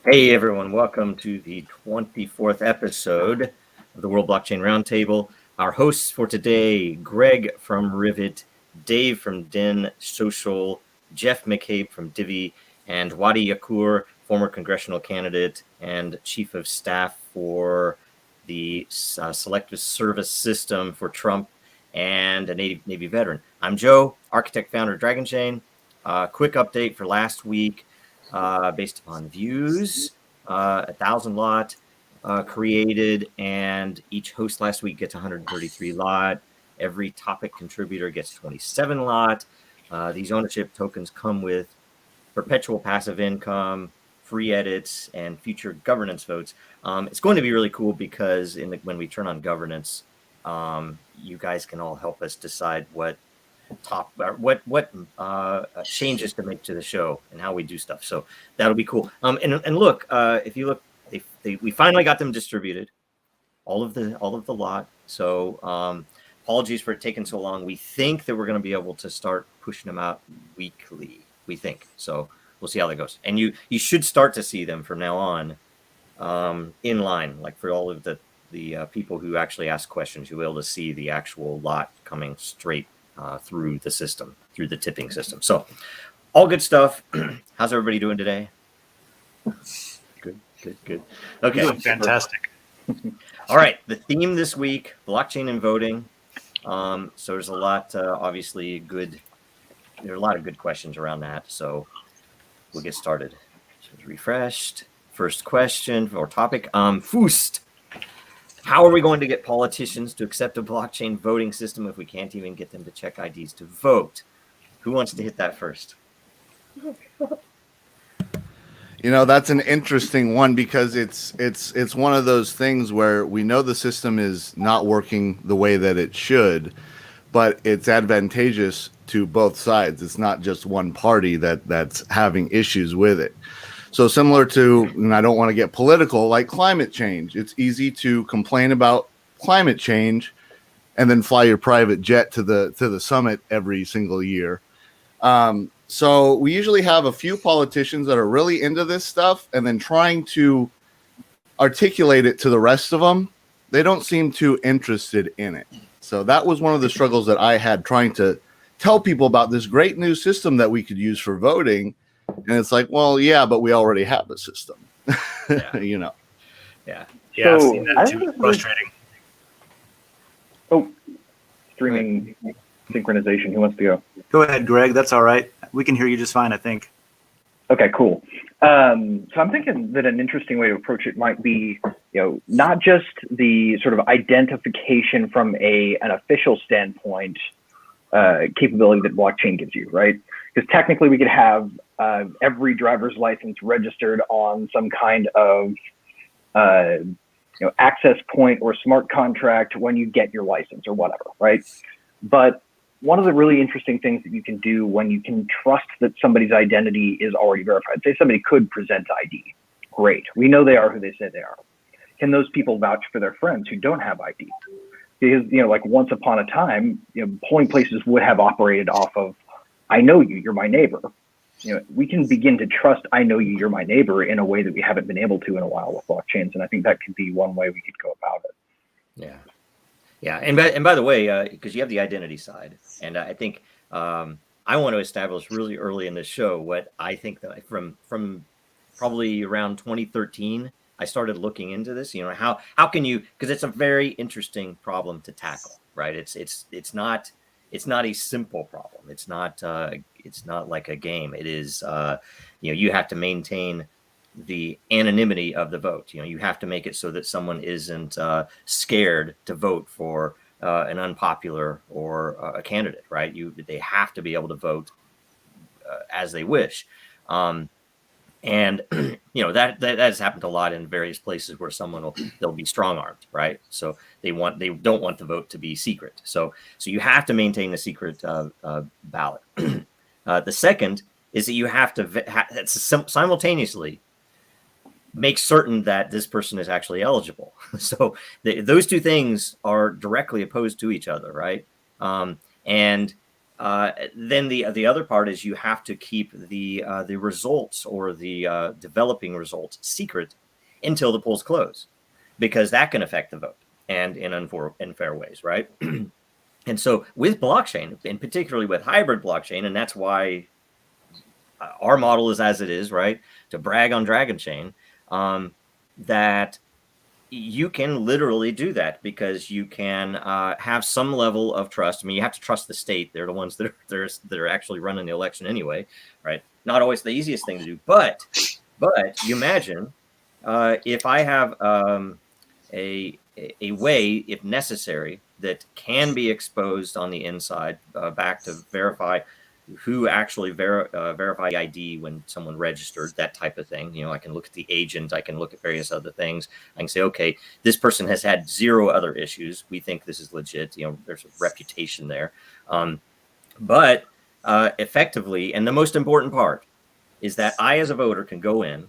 Hey everyone, welcome to the 24th episode of the World Blockchain Roundtable. Our hosts for today, Greg from Rivet, Dave from Den Social, Jeff McCabe from Divi, and Wadi Yakur, former congressional candidate and chief of staff for the Selective Service System for Trump and a Navy veteran. I'm Joe, architect, founder of Dragonchain. Quick update for last week. Based upon views, 1,000 lot created, and each host last week gets 133 lot. Every topic contributor gets 27 lot. These ownership tokens come with perpetual passive income, free edits, and future governance votes. It's going to be really cool because when we turn on governance, you guys can all help us decide what changes to make to the show and how we do stuff. So that'll be cool. And look, if you look, we finally got them distributed, all of the lot. So apologies for it taking so long. We think that we're going to be able to start pushing them out weekly. We think so. We'll see how that goes. And you should start to see them from now on in line, like for all of the people who actually ask questions. You'll be able to see the actual lot coming straight through the system, through the tipping system. So all good stuff. How's everybody doing today? Good. Okay. Doing fantastic. All right. The theme this week, blockchain and voting. So there's a lot, obviously good. There are a lot of good questions around that. So we'll get started. So it's refreshed. First question or topic, Foost. How are we going to get politicians to accept a blockchain voting system if we can't even get them to check IDs to vote? Who wants to hit that first? You know, that's an interesting one because it's one of those things where we know the system is not working the way that it should, but it's advantageous to both sides. It's not just one party that's having issues with it. So similar to, and I don't want to get political, like climate change. It's easy to complain about climate change and then fly your private jet to the summit every single year. So we usually have a few politicians that are really into this stuff and then trying to articulate it to the rest of them. They don't seem too interested in it. So that was one of the struggles that I had trying to tell people about this great new system that we could use for voting. And it's like, well, yeah, but we already have a system, you know? Yeah. Yeah, I've seen that too. Frustrating. Oh, streaming synchronization. Who wants to go? Go ahead, Greg. That's all right. We can hear you just fine, I think. Okay, cool. So I'm thinking that an interesting way to approach it might be, not just the sort of identification from an official standpoint capability that blockchain gives you, right? Because technically we could have every driver's license registered on some kind of access point or smart contract when you get your license or whatever, right? But one of the really interesting things that you can do when you can trust that somebody's identity is already verified, say somebody could present ID, great. We know they are who they say they are. Can those people vouch for their friends who don't have ID? Because, like once upon a time, polling places would have operated off of, I know you, you're my neighbor. We can begin to trust, I know you, you're my neighbor in a way that we haven't been able to in a while with blockchains. And I think that could be one way we could go about it. Yeah. Yeah. And by the way, because you have the identity side, and I think I want to establish really early in the show what I think that from probably around 2013, I started looking into this. How can you, because it's a very interesting problem to tackle, right? It's not a simple problem. It's not like a game. It is you have to maintain the anonymity of the vote. You have to make it so that someone isn't scared to vote for an unpopular or a candidate, right? They have to be able to vote as they wish. And that has happened a lot in various places where they'll be strong armed, right? So they don't want the vote to be secret. So you have to maintain the secret ballot. The second is that you have to simultaneously make certain that this person is actually eligible. So those two things are directly opposed to each other, right? And then the other part is you have to keep the results or the developing results secret until the polls close, because that can affect the vote and in unfair ways, right? And so with blockchain, and particularly with hybrid blockchain, and that's why our model is as it is, right? To brag on Dragonchain, that you can literally do that, because you can have some level of trust. I mean, you have to trust the state. They're the ones that are actually running the election anyway, right? Not always the easiest thing to do, but you imagine if I have a way, if necessary, that can be exposed on the inside back to verify who actually verify the ID when someone registered, that type of thing. You know, I can look at the agent, I can look at various other things. I can say, okay, this person has had 0 other issues. We think this is legit. You know, there's a reputation there. But effectively, and the most important part is that I, as a voter, can go in,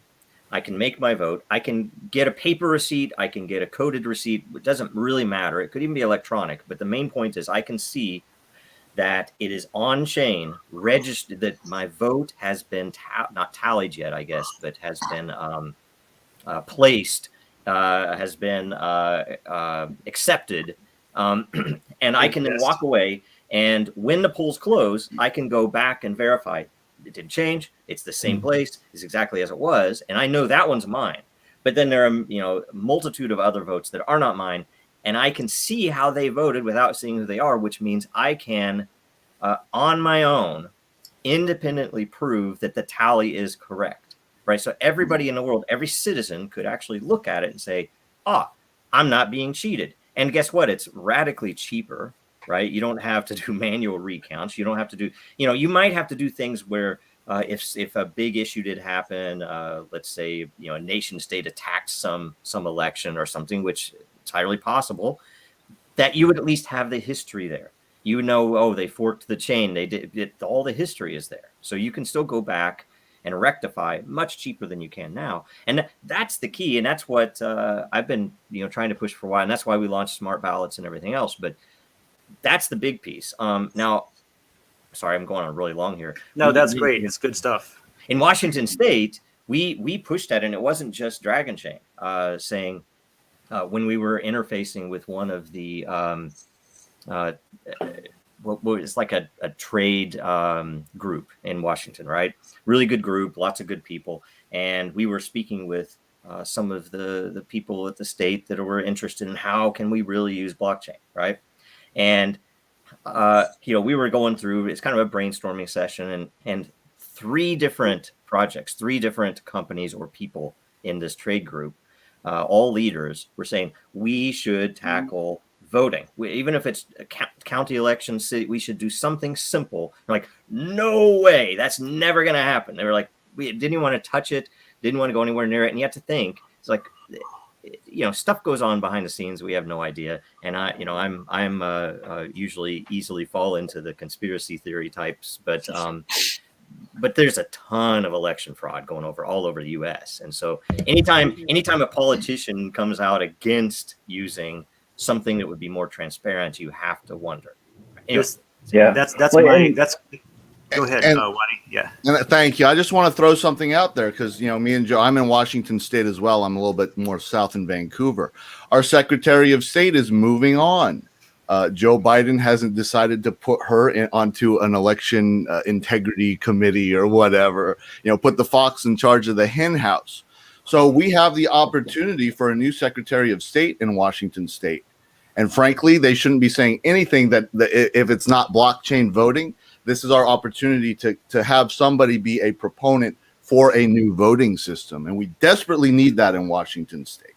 I can make my vote. I can get a paper receipt. I can get a coded receipt. It doesn't really matter. It could even be electronic. But the main point is I can see that it is on chain, registered, that my vote has been not tallied yet, I guess, but has been placed, has been accepted. And I can then walk away. And when the polls close, I can go back and verify it didn't change. It's the same place. It's exactly as it was. And I know that one's mine. But then there are, you know, a multitude of other votes that are not mine. And I can see how they voted without seeing who they are, which means I can, on my own, independently prove that the tally is correct, right? So everybody in the world, every citizen could actually look at it and say, I'm not being cheated. And guess what? It's radically cheaper, right? You don't have to do manual recounts. You don't have to do, you know, you might have to do things where if a big issue did happen, let's say, you know, a nation state attacked some election or something, which it's highly possible, that you would at least have the history there. You know, oh, they forked the chain. They did all the history is there. So you can still go back and rectify much cheaper than you can now. And that's the key. And that's what I've been, you know, trying to push for a while. And that's why we launched smart ballots and everything else. But that's the big piece. Now, sorry, I'm going on really long here. No, that's great. It's good stuff. In Washington State, we pushed that, and it wasn't just Dragonchain saying when we were interfacing with one of the it's like a trade group in Washington, right? Really good group, lots of good people, and we were speaking with some of the people at the state that were interested in how can we really use blockchain, right? And you know, we were going through, it's kind of a brainstorming session, and 3 different projects, 3 different companies or people in this trade group, all leaders, were saying we should tackle voting. Even if it's a county election, city, we should do something simple. We're like, no way, that's never going to happen. They were like, we didn't even want to touch it, didn't want to go anywhere near it. And you have to think, it's like, you know, stuff goes on behind the scenes. We have no idea. And I'm usually easily fall into the conspiracy theory types, but there's a ton of election fraud going all over the U.S. And so anytime a politician comes out against using something that would be more transparent, you have to wonder. Anyway, Go ahead, Waddy. Yeah. And thank you. I just want to throw something out there because, you know, me and Joe, I'm in Washington State as well. I'm a little bit more south in Vancouver. Our Secretary of State is moving on. Joe Biden hasn't decided to put her onto an election integrity committee or whatever, you know, put the fox in charge of the hen house. So we have the opportunity for a new Secretary of State in Washington State. And frankly, they shouldn't be saying anything that if it's not blockchain voting. This is our opportunity to have somebody be a proponent for a new voting system. And we desperately need that in Washington State.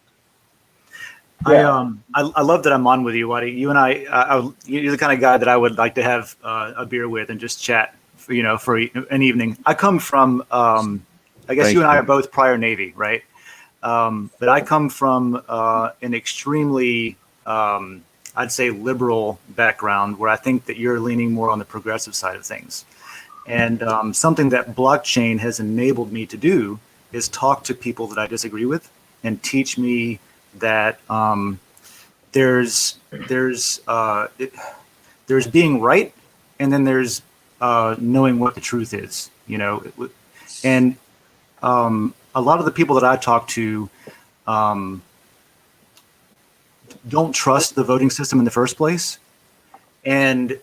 Yeah. I love that I'm on with you, Waddy. You and you're the kind of guy that I would like to have a beer with and just chat, for an evening. I come from, I guess you and I are both prior Navy, right? But I come from an extremely, I'd say, liberal background where I think that you're leaning more on the progressive side of things. And something that blockchain has enabled me to do is talk to people that I disagree with and teach me that there's being right and then there's knowing what the truth is, and a lot of the people that I talk to don't trust the voting system in the first place. And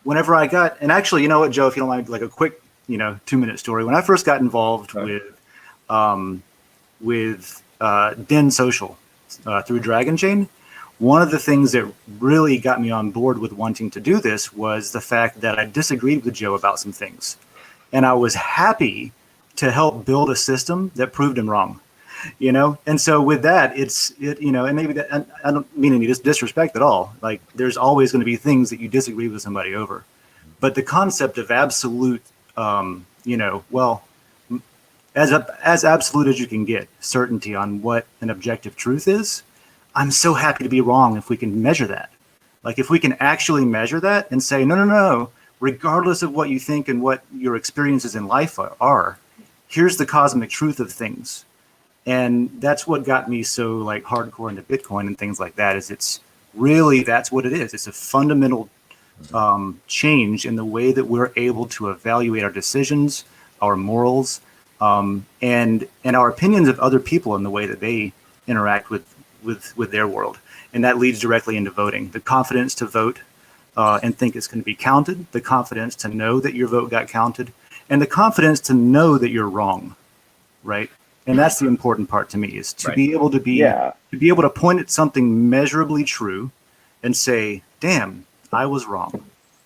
whenever I got, and actually, you know what, Joe, if you don't mind, like a quick, 2-minute story. When I first got involved with Den Social through Dragonchain, one of the things that really got me on board with wanting to do this was the fact that I disagreed with Joe about some things. And I was happy to help build a system that proved him wrong, And so with that, and maybe that, and I don't mean any disrespect at all. Like, there's always going to be things that you disagree with somebody over. But the concept of absolute, as absolute as you can get certainty on what an objective truth is, I'm so happy to be wrong if we can measure that. Like, if we can actually measure that and say, no, regardless of what you think and what your experiences in life are, here's the cosmic truth of things. And that's what got me so like hardcore into Bitcoin and things like that, is that's what it is. It's a fundamental change in the way that we're able to evaluate our decisions, our morals, and our opinions of other people in the way that they interact with their world. And that leads directly into voting. The confidence to vote and think it's going to be counted, the confidence to know that your vote got counted, and the confidence to know that you're wrong, right? And that's the important part to me, is to be able to be able to point at something measurably true and say, damn, I was wrong.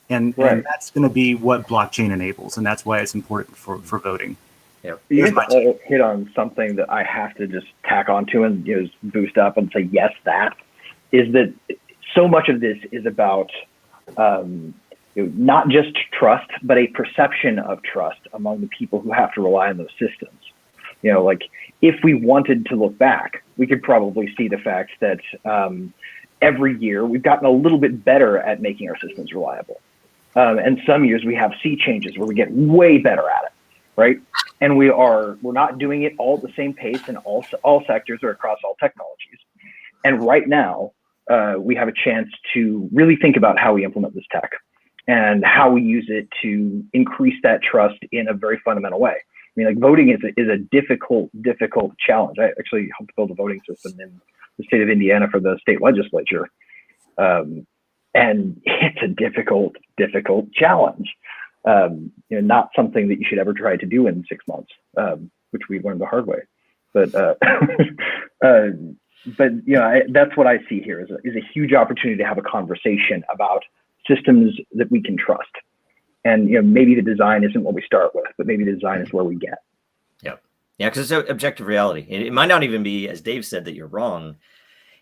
And that's going to be what blockchain enables. And that's why it's important for voting. Yep. You just hit on something that I have to just tack onto and just boost up and say, yes, that is that so much of this is about not just trust, but a perception of trust among the people who have to rely on those systems. Like, if we wanted to look back, we could probably see the fact that every year we've gotten a little bit better at making our systems reliable. And some years we have sea changes where we get way better at it, right? And we're not doing it all at the same pace in all sectors or across all technologies. And right now, we have a chance to really think about how we implement this tech and how we use it to increase that trust in a very fundamental way. I mean, like, voting is a difficult challenge. I actually helped build a voting system in the state of Indiana for the state legislature. And it's a difficult challenge. Not something that you should ever try to do in 6 months, which we learned the hard way. But that's what I see here is a huge opportunity to have a conversation about systems that we can trust. And maybe the design isn't what we start with, but maybe the design is where we get. Yeah, because it's objective reality. It might not even be, as Dave said, that you're wrong.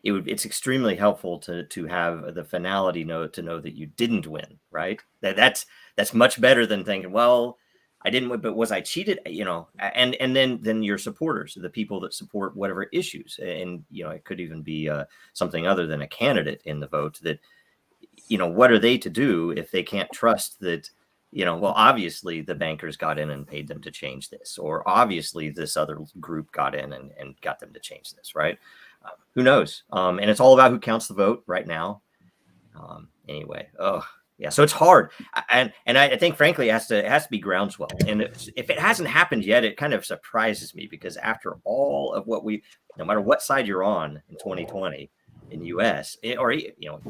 It's extremely helpful to have the finality to know that you didn't win, right? That's much better than thinking, well, I didn't win, but was I cheated? And then your supporters, the people that support whatever issues, and it could even be something other than a candidate in the vote. That what are they to do if they can't trust that? Well, obviously the bankers got in and paid them to change this, or obviously this other group got in and got them to change this, right? Who knows? And it's all about who counts the vote right now. Anyway, so it's hard, and I think frankly it has to be groundswell. And if it hasn't happened yet, it kind of surprises me, because after all of what no matter what side you're on in 2020 in the U.S. or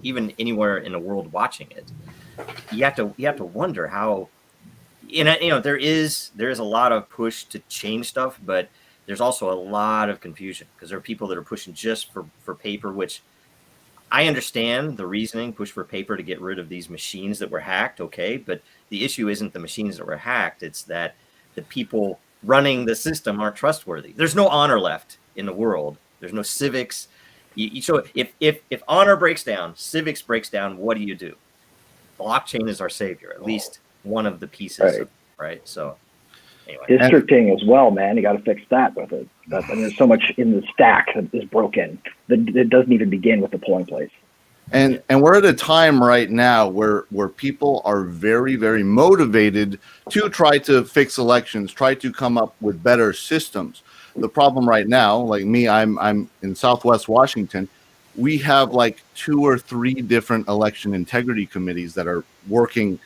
even anywhere in the world watching it, you have to wonder how. There is a lot of push to change stuff, but there's also a lot of confusion, because there are people that are pushing just for paper, which I understand the reasoning, push for paper to get rid of these machines that were hacked. Okay. But the issue isn't the machines that were hacked. It's that the people running the system aren't trustworthy. There's no honor left in the world. There's no civics. So if honor breaks down, civics breaks down, what do? Blockchain is our savior, at least one of the pieces, right? So anyway. Districting as well, man. You got to fix that with it. There's so much in the stack that is broken that it doesn't even begin with the polling place. And we're at a time right now where people are very, very motivated to try to fix elections, try to come up with better systems. The problem right now, like me, I'm in Southwest Washington. We have like 2 or 3 different election integrity committees that are working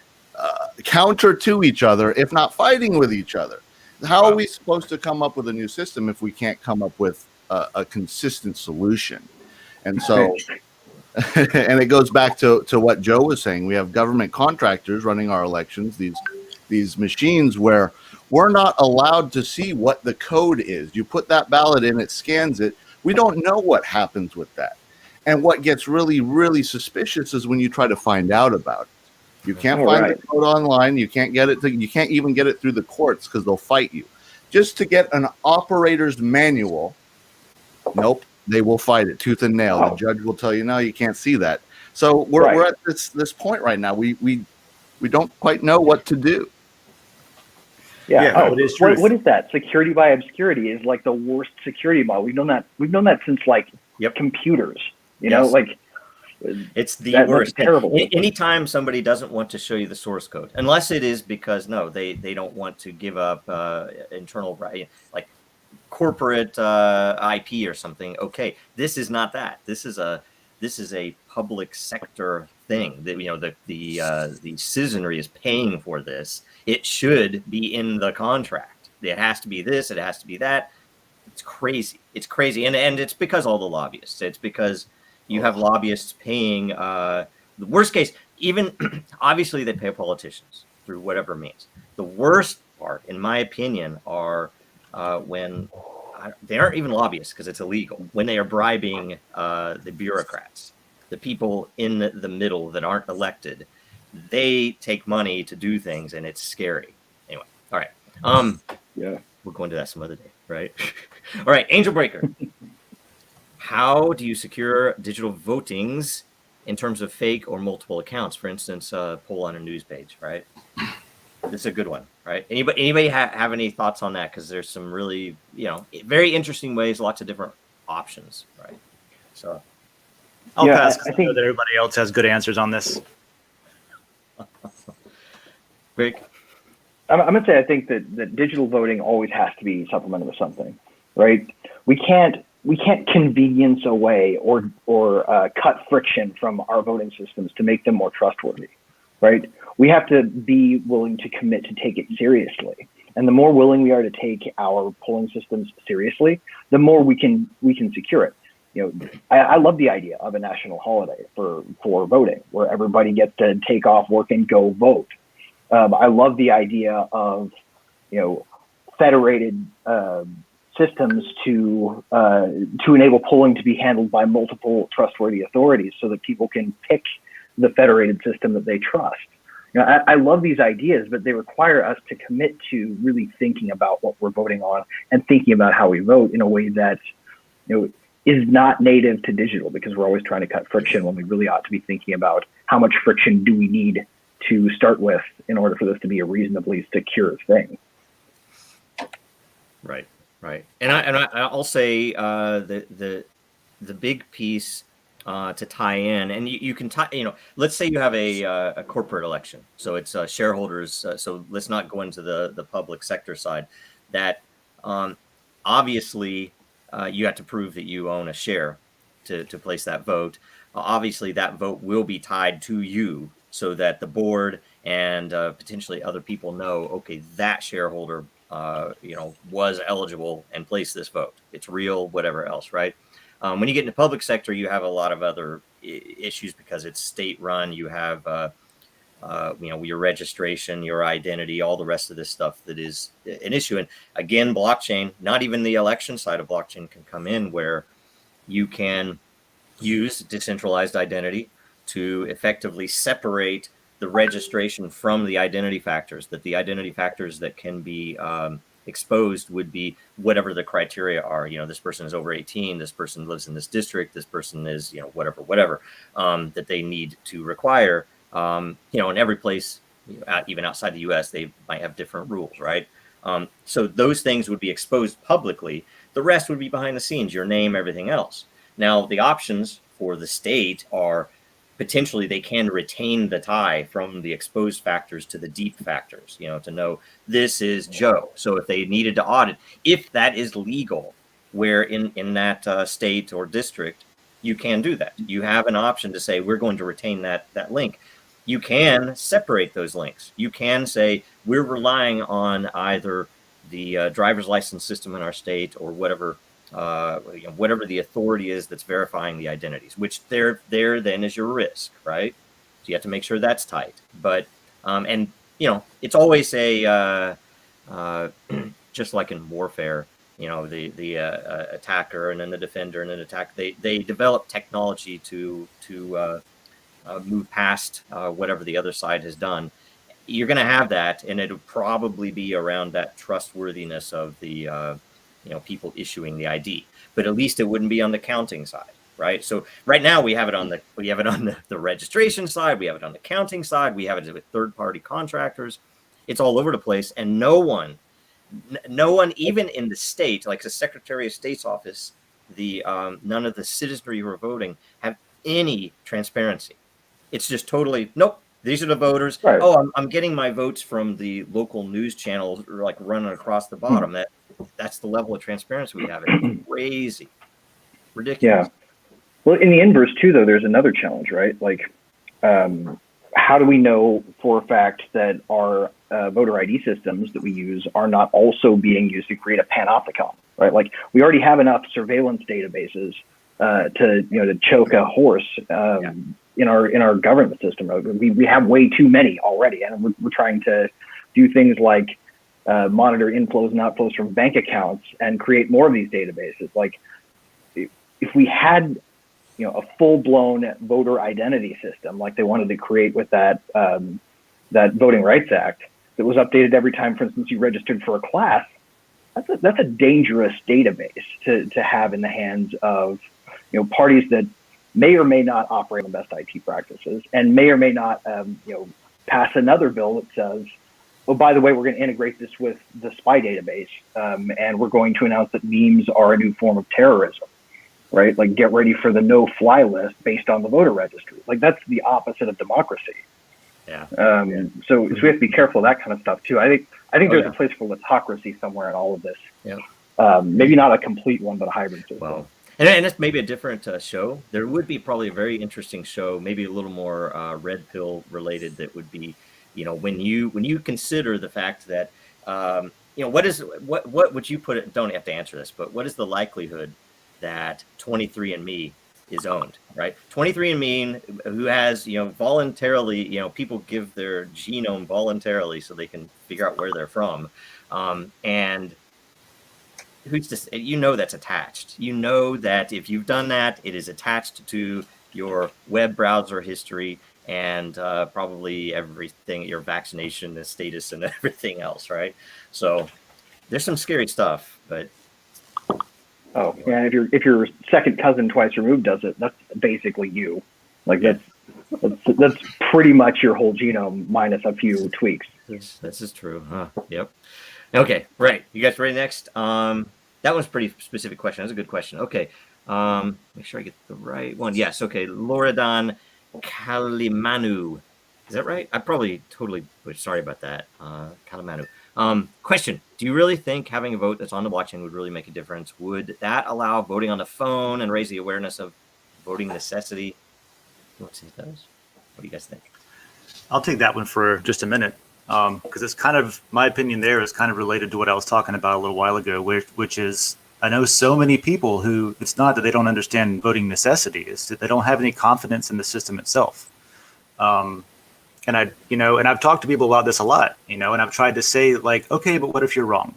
counter to each other, if not fighting with each other. How are we supposed to come up with a new system if we can't come up with a consistent solution? And so, and it goes back to what Joe was saying. We have government contractors running our elections, these machines where we're not allowed to see what the code is. You put that ballot in, it scans it. We don't know what happens with that. And what gets really, really suspicious is when you try to find out about it. You can't find the code online. You can't get it. You can't even get it through the courts because they'll fight you. Just to get an operator's manual, nope, they will fight it tooth and nail. The judge will tell you, no, you can't see that. So we're at this point right now. We don't quite know what to do. Yeah. It is true. What is that? Security by obscurity is like the worst security model. We've known that since like computers. You know, like. It's the worst. Terrible. Anytime somebody doesn't want to show you the source code, unless it is because they don't want to give up internal, like corporate IP or something. Okay, this is not that. This is a public sector thing that the citizenry is paying for this. It should be in the contract. It has to be this. It has to be that. It's crazy. It's crazy, and it's because all the lobbyists. It's because you have lobbyists paying the worst case, even obviously they pay politicians through whatever means. The worst part, in my opinion, are when they aren't even lobbyists because it's illegal, when they are bribing the bureaucrats, the people in the middle that aren't elected. They take money to do things and it's scary. Anyway, all right. We'll go into that some other day, right? All right, Angel Breaker. How do you secure digital votings in terms of fake or multiple accounts? For instance, a poll on a news page, right? This is a good one, right? Anybody have any thoughts on that? Because there's some really, very interesting ways, lots of different options, right? So I'll pass because I know that everybody else has good answers on this. Rick? I'm going to say I think that digital voting always has to be supplemented with something, right? We can't convenience away or cut friction from our voting systems to make them more trustworthy, right? We have to be willing to commit to take it seriously. And the more willing we are to take our polling systems seriously, the more we can secure it. I love the idea of a national holiday for voting, where everybody gets to take off work and go vote. I love the idea of federated systems to enable polling to be handled by multiple trustworthy authorities so that people can pick the federated system that they trust. I love these ideas, but they require us to commit to really thinking about what we're voting on and thinking about how we vote in a way that is not native to digital, because we're always trying to cut friction when we really ought to be thinking about how much friction do we need to start with in order for this to be a reasonably secure thing. Right. And I'll say the big piece to tie in, and you can tie, let's say you have a corporate election, so it's shareholders. So let's not go into the public sector side. That obviously you have to prove that you own a share to place that vote. Obviously, that vote will be tied to you, so that the board and potentially other people know, okay, that shareholder was eligible and placed this vote. It's real, whatever else, right? When you get into public sector, you have a lot of other issues because it's state run. You have, your registration, your identity, all the rest of this stuff that is an issue. And again, blockchain, not even the election side of blockchain can come in, where you can use decentralized identity to effectively separate the registration from the identity factors. That the identity factors that can be exposed would be whatever the criteria are. This person is over 18, this person lives in this district, this person is, whatever that they need to require. In every place, even outside the US, they might have different rules, right? So those things would be exposed publicly. The rest would be behind the scenes, your name, everything else. Now, the options for the state are potentially they can retain the tie from the exposed factors to the deep factors, to know this is Joe. So if they needed to audit, if that is legal, where in that state or district, you can do that. You have an option to say, we're going to retain that link. you can separate those links. You can say we're relying on either the driver's license system in our state or whatever, whatever the authority is that's verifying the identities. Which there then is your risk, right? So you have to make sure that's tight. But and it's always a just like in warfare. The attacker and then the defender and then attack. They develop technology to move past whatever the other side has done. You're going to have that, and it'll probably be around that trustworthiness of the people issuing the ID. But at least it wouldn't be on the counting side, right? So right now we have it on the registration side, we have it on the counting side, we have it with third-party contractors. It's all over the place, and no one, even in the state, like the Secretary of State's office, none of the citizenry who are voting have any transparency. It's just totally nope. These are the voters. Right. Oh, I'm getting my votes from the local news channels, like running across the bottom. That's the level of transparency we have. It's crazy, ridiculous. Yeah. Well, in the inverse too, though, there's another challenge, right? Like, how do we know for a fact that our voter ID systems that we use are not also being used to create a panopticon, right? Like, we already have enough surveillance databases to choke a horse. In our government system. We have way too many already, and we're trying to do things like monitor inflows and outflows from bank accounts and create more of these databases. Like, if we had a full-blown voter identity system like they wanted to create with that Voting Rights Act that was updated every time, for instance, you registered for a class, that's a dangerous database to have in the hands of parties that may or may not operate on best IT practices, and may or may not, pass another bill that says, oh, by the way, we're going to integrate this with the spy database, and we're going to announce that memes are a new form of terrorism, right? Like, get ready for the no-fly list based on the voter registry. Like, that's the opposite of democracy. Yeah. So we have to be careful of that kind of stuff too. I think there's a place for autocracy somewhere in all of this. Yeah. Maybe not a complete one, but a hybrid system. Well. And it's maybe a different show. There would be probably a very interesting show, maybe a little more red pill related. That would be, when you consider the fact that, what would you put it? Don't have to answer this, but what is the likelihood that 23andMe is owned, right? 23andMe, who has, voluntarily, people give their genome voluntarily so they can figure out where they're from, and who's to say, that's attached. That if you've done that, it is attached to your web browser history and probably everything, your vaccination status and everything else, right? So there's some scary stuff, but and if your second cousin twice removed does it, that's basically you. Like, that's pretty much your whole genome minus a few tweaks. This is true, huh? Yep. Okay, right. You guys ready next? That was a pretty specific question. That's a good question. Okay. Make sure I get the right one. Yes. Okay. Loredan Kalimanu. Is that right? I probably totally sorry about that. Kalimanu. Question. Do you really think having a vote that's on the blockchain would really make a difference? Would that allow voting on the phone and raise the awareness of voting necessity? What do you guys think? I'll take that one for just a minute. Because it's kind of, my opinion there is kind of related to what I was talking about a little while ago, which is, I know so many people who, it's not that they don't understand voting necessity, it's that they don't have any confidence in the system itself. And I've talked to people about this a lot, and I've tried to say, like, okay, but what if you're wrong?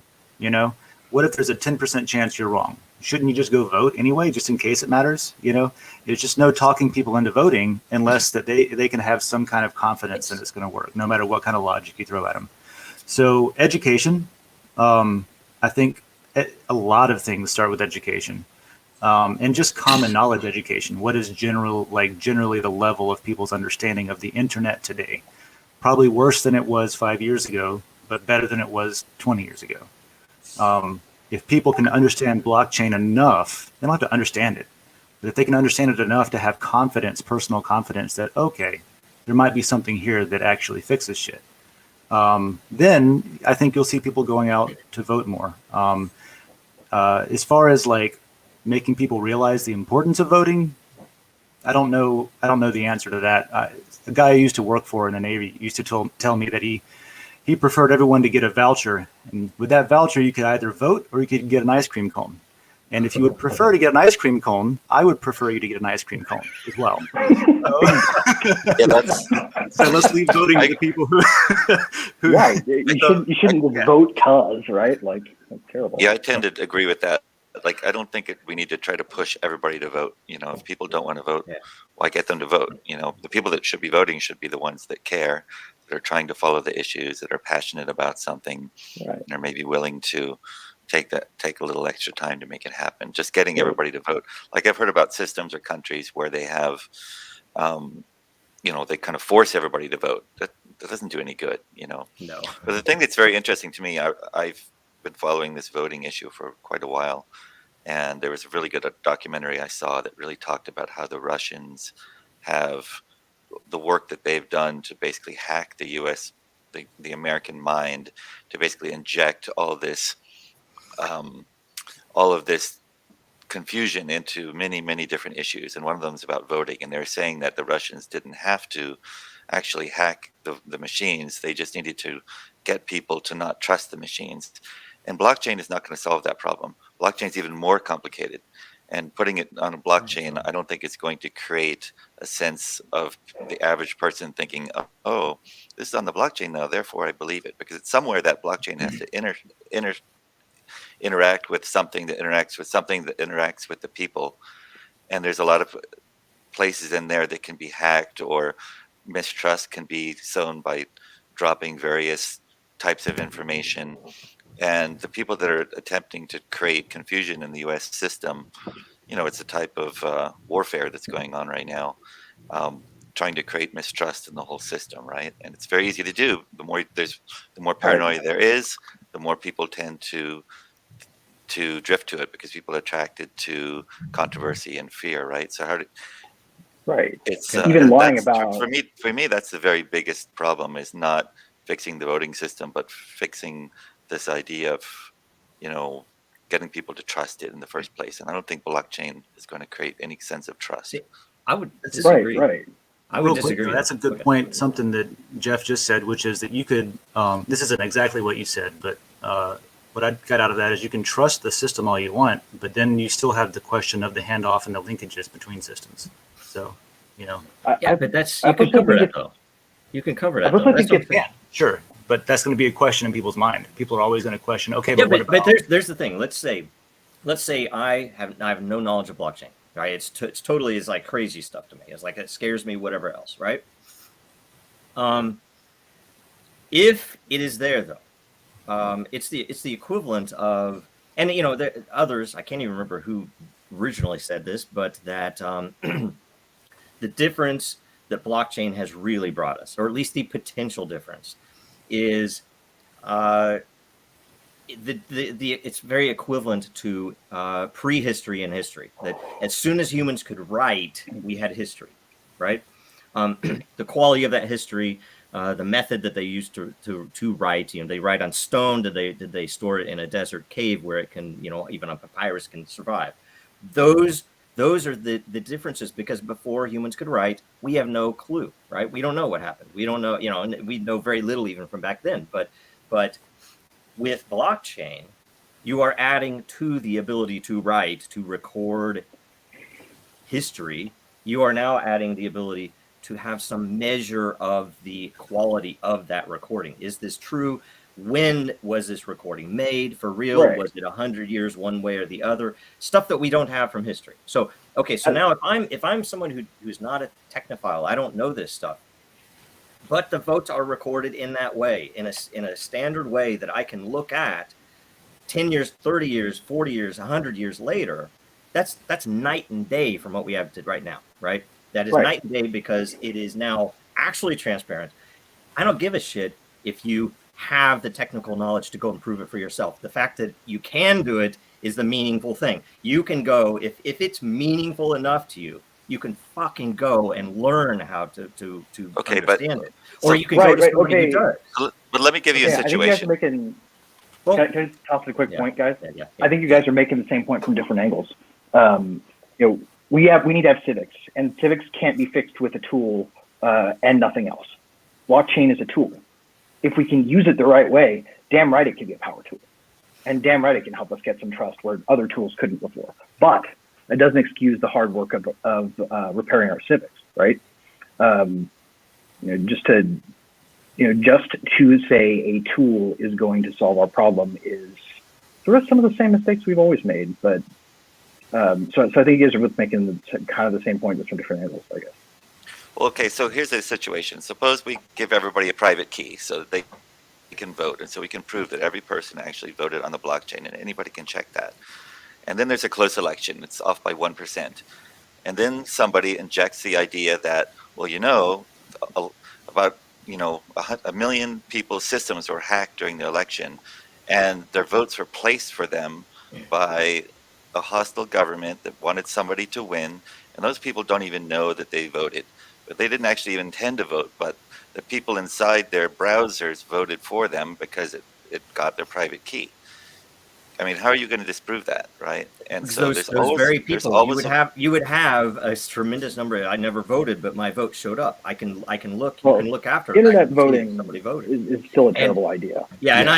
What if there's a 10% chance you're wrong? Shouldn't you just go vote anyway, just in case it matters? There's just no talking people into voting unless that they can have some kind of confidence that it's going to work, no matter what kind of logic you throw at them. So education, I think a lot of things start with education, and just common knowledge education. What is generally the level of people's understanding of the internet today? Probably worse than it was 5 years ago, but better than it was 20 years ago. If people can understand blockchain enough, they don't have to understand it, but if they can understand it enough to have confidence, personal confidence that, okay, there might be something here that actually fixes shit, then I think you'll see people going out to vote more. As far as like making people realize the importance of voting, I don't know the answer to that. The guy I used to work for in the Navy used to tell me that he preferred everyone to get a voucher, and with that voucher you could either vote or you could get an ice cream cone. And if you would prefer to get an ice cream cone, I would prefer you to get an ice cream cone as well. Yeah, that's So let's leave voting to the people who. Right. You shouldn't just vote cause, right? Like, that's terrible. yeah. I tend to agree with that. Like, I don't think we need to try to push everybody to vote. You know, if people don't want to vote, Yeah. why get them to vote? You know, the people that should be voting should be the ones that care, that are trying to follow the issues, that are passionate about something, Right. and are maybe willing to take a little extra time to make it happen. Just getting Right. everybody to vote. Like, I've heard about systems or countries where they have, they kind of force everybody to vote. That doesn't do any good, you know. No. But the thing that's very interesting to me, I've been following this voting issue for quite a while, and there was a really good documentary I saw that really talked about how the Russians have the work that they've done to basically hack the U.S., the American mind, to basically inject all of this confusion into many, many different issues. And one of them is about voting. And they're saying that the Russians didn't have to actually hack the machines. They just needed to get people to not trust the machines. And blockchain is not going to solve that problem. Blockchain is even more complicated. And putting it on a blockchain, I don't think it's going to create a sense of the average person thinking, oh, this is on the blockchain now, therefore I believe it. Because it's somewhere that blockchain has to interact with something that interacts with something that interacts with the people. And there's a lot of places in there that can be hacked, or mistrust can be sown by dropping various types of information. And the people that are attempting to create confusion in the U.S. system, you know, it's a type of warfare that's going on right now, trying to create mistrust in the whole system, right? And it's very easy to do. The more paranoia there is, the more people tend to drift to it, because people are attracted to controversy and fear, right? So Right. it's Even lying that's- about for me that's the very biggest problem, is not fixing the voting system, but fixing this idea of, you know, getting people to trust it in the first place. And I don't think blockchain is going to create any sense of trust. See, I would disagree. right. I would Real quick, disagree. though, that's a good point. Something that Jeff just said, which is that you could. This isn't exactly what you said, but what I got out of that is you can trust the system all you want, but then you still have the question of the handoff and the linkages between systems. So, you know. Yeah, but that's you can cover that though. You can cover that. I personally think Yeah, sure, but that's going to be a question in people's mind. People are always going to question. Okay, Yeah, but what but about? there's the thing. Let's say I have no knowledge of blockchain. Right? It's totally is like crazy stuff to me. It's like it scares me. Whatever else, right? If it is there though, it's the equivalent of, and you know, the others. I can't even remember who originally said this, but that the difference that blockchain has really brought us, or at least the potential difference, is it's very equivalent to prehistory and history. That as soon as humans could write, we had history, right? The quality of that history, the method that they used to write. You know, they write on stone. Did they store it in a desert cave where it can, you know, even a papyrus can survive? Those are the differences, because before humans could write, we have no clue, right? We don't know what happened. We don't know, you know, and we know very little even from back then. But with blockchain, you are adding to the ability to write, to record history. You are now adding the ability to have some measure of the quality of that recording. Is this true? When was this recording made? For real? Right. Was it 100 years one way or the other? Stuff that we don't have from history. So, okay, so now if I'm someone who's not a technophile, I don't know this stuff, but the votes are recorded in that way, in a standard way that I can look at 10 years, 30 years, 40 years, 100 years later. That's night and day from what we have right now, right? That is Right. night and day, because it is now actually transparent. I don't give a shit if you have the technical knowledge to go and prove it for yourself. The fact that you can do it is the meaningful thing. You can go, if it's meaningful enough to you, you can fucking go and learn how to Okay, but- understand it. Or you can Right, go to right, somebody okay. who does. But let me give you Yeah, a I think you guys are situation. making. Well, Can I toss a quick yeah, point, guys? yeah. I think you guys are making the same point from different angles. You know, we need to have civics, and civics can't be fixed with a tool and nothing else. Blockchain is a tool. If we can use it the right way, damn right it can be a power tool, and damn right it can help us get some trust where other tools couldn't before. But that doesn't excuse the hard work of repairing our civics, right? Just to say a tool is going to solve our problem is sort of some of the same mistakes we've always made. But so I think you guys are both making kind of the same point, just from different angles, I guess. Well, okay, so here's the situation. Suppose we give everybody a private key so that they can vote, and so we can prove that every person actually voted on the blockchain, and anybody can check that. And then there's a close election. It's off by 1%. And then somebody injects the idea that, well, about 1 million people's systems were hacked during the election, and their votes were placed for them by a hostile government that wanted somebody to win, and those people don't even know that they voted. But they didn't actually intend to vote, but the people inside their browsers voted for them because it got their private key. I mean, how are you going to disprove that, right? And so those very people, you would have a tremendous number. I never voted, but my vote showed up. I can look. You can look after internet voting. Somebody voted. Is still a terrible idea. Yeah, and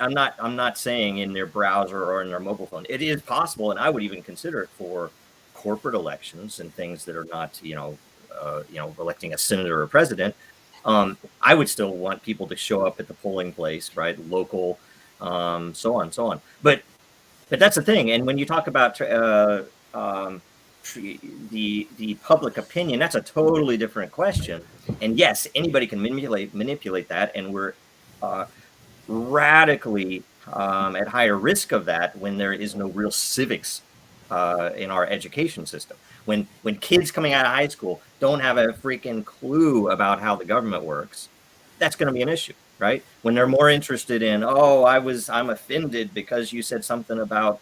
I'm not saying in their browser or in their mobile phone. It is possible, and I would even consider it for corporate elections and things that are not, electing a senator or president. I would still want people to show up at the polling place, right? Local. So on. But that's the thing. And when you talk about the public opinion, that's a totally different question. And yes, anybody can manipulate that, and we're radically at higher risk of that when there is no real civics in our education system. When kids coming out of high school don't have a freaking clue about how the government works, that's going to be an issue. Right? When they're more interested in, I'm offended because you said something about,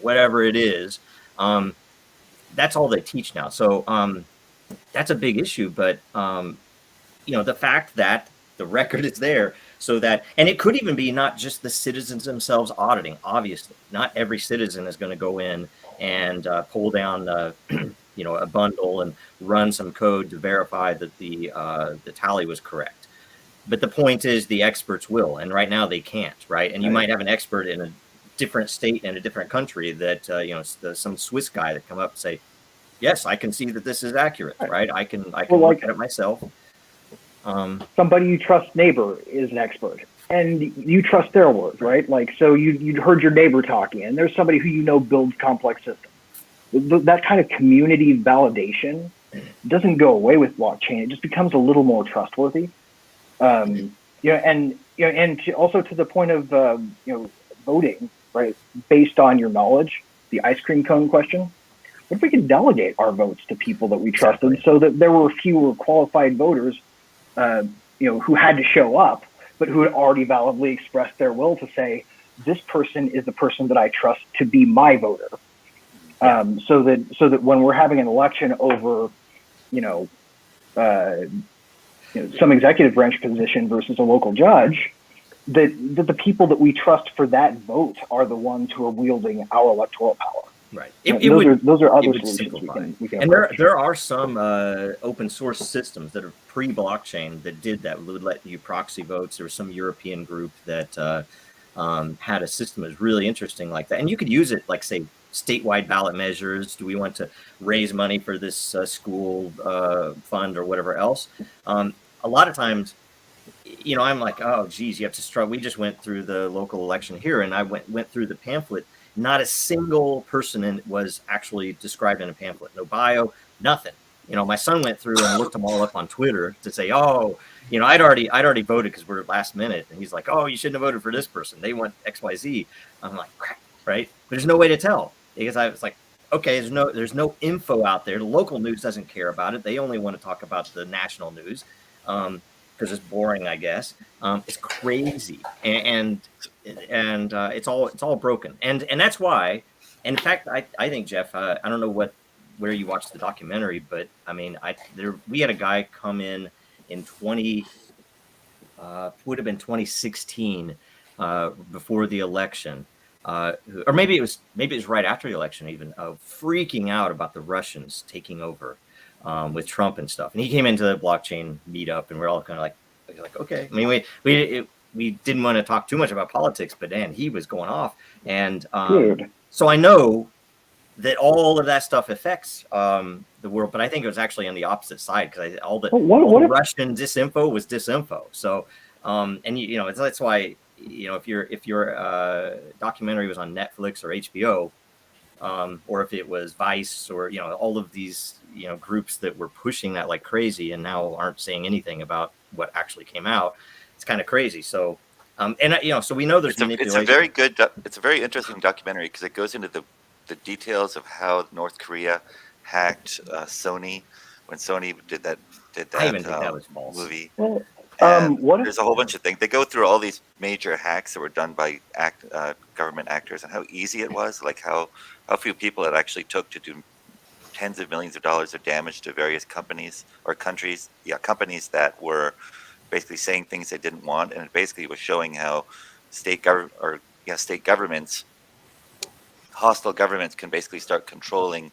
whatever it is. That's all they teach now. So that's a big issue. But, the fact that the record is there so that, and it could even be not just the citizens themselves auditing, obviously. Not every citizen is going to go in and pull down, a bundle and run some code to verify that the tally was correct. But the point is the experts will, and right now they can't, right? And you might have an expert in a different state and a different country that, some Swiss guy that come up and say, yes, I can see that this is accurate, right? I can look at it myself. Somebody you trust neighbor is an expert, and you trust their word, right? Like, so you heard your neighbor talking, and there's somebody who builds complex systems. That kind of community validation doesn't go away with blockchain. It just becomes a little more trustworthy. And also to the point of voting, right, based on your knowledge, the ice cream cone question. What if we could delegate our votes to people that we trusted, so that there were fewer qualified voters, who had to show up, but who had already validly expressed their will to say, this person is the person that I trust to be my voter. So that when we're having an election over, some executive branch position versus a local judge, that the people that we trust for that vote are the ones who are wielding our electoral power. Right. Those are other solutions we can and there are some open source systems that are pre-blockchain that did that. Would let you proxy votes. There was some European group that had a system that was really interesting like that. And you could use it, like, say, statewide ballot measures. Do we want to raise money for this school fund or whatever else? A lot of times, I'm like, oh, geez, you have to struggle. We just went through the local election here, and I went through the pamphlet. Not a single person was actually described in a pamphlet. No bio, nothing. My son went through and looked them all up on Twitter to say, I'd already voted because we're last minute. And he's like, oh, you shouldn't have voted for this person. They want XYZ. I'm like, crap, right? But there's no way to tell, because I was like, okay, there's no info out there. The local news doesn't care about it. They only want to talk about the national news because it's boring, I guess. It's crazy, and it's all broken, and that's why. In fact, I think, Jeff, I don't know where you watched the documentary, but I mean, we had a guy come in 2016 before the election. or maybe it was right after the election, even freaking out about the Russians taking over with Trump and stuff. And he came into the blockchain meetup, and we're all kind of like, okay. I mean, we didn't want to talk too much about politics, but man, he was going off. And so I know that all of that stuff affects the world, but I think it was actually on the opposite side, because all the Russian disinfo was disinfo. So, and you know, that's why, you know, if your documentary was on Netflix or HBO, or if it was Vice, or, you know, all of these, you know, groups that were pushing that like crazy and now aren't saying anything about what actually came out, it's kind of crazy. So, and you know, so we know there's manipulation. It's a very interesting documentary, because it goes into the details of how North Korea hacked Sony when Sony did that I even think that was false. movie. Well, there's a whole bunch of things. They go through all these major hacks that were done by government actors, and how easy it was, like how few people it actually took to do tens of millions of dollars of damage to various companies or countries. Yeah, companies that were basically saying things they didn't want, and it basically was showing how state governments, hostile governments, can basically start controlling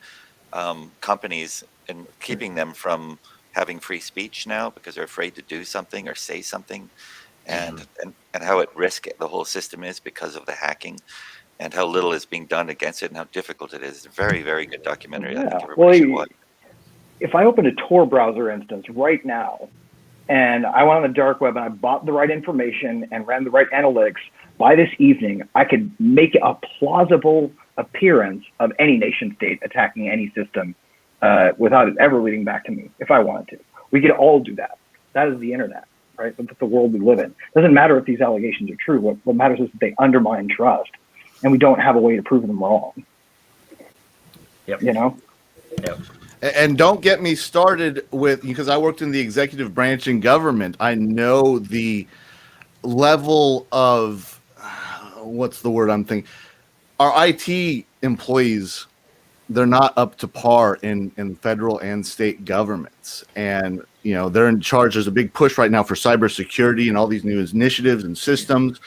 companies and keeping them from having free speech now, because they're afraid to do something or say something, and how at risk the whole system is because of the hacking, and how little is being done against it, and how difficult it is. It's a very, very good documentary. Yeah. I think everybody should watch. If I opened a Tor browser instance right now, and I went on the dark web and I bought the right information and ran the right analytics, by this evening, I could make a plausible appearance of any nation state attacking any system without it ever leading back to me, if I wanted to. We could all do that. That is the internet, right? That's the world we live in. It doesn't matter if these allegations are true. What matters is that they undermine trust, and we don't have a way to prove them wrong. Yep. You know? Yep. And don't get me started with, because I worked in the executive branch in government, I know the level of, what's the word I'm thinking? Our IT employees, they're not up to par in federal and state governments. And, you know, they're in charge. There's a big push right now for cybersecurity and all these new initiatives and systems.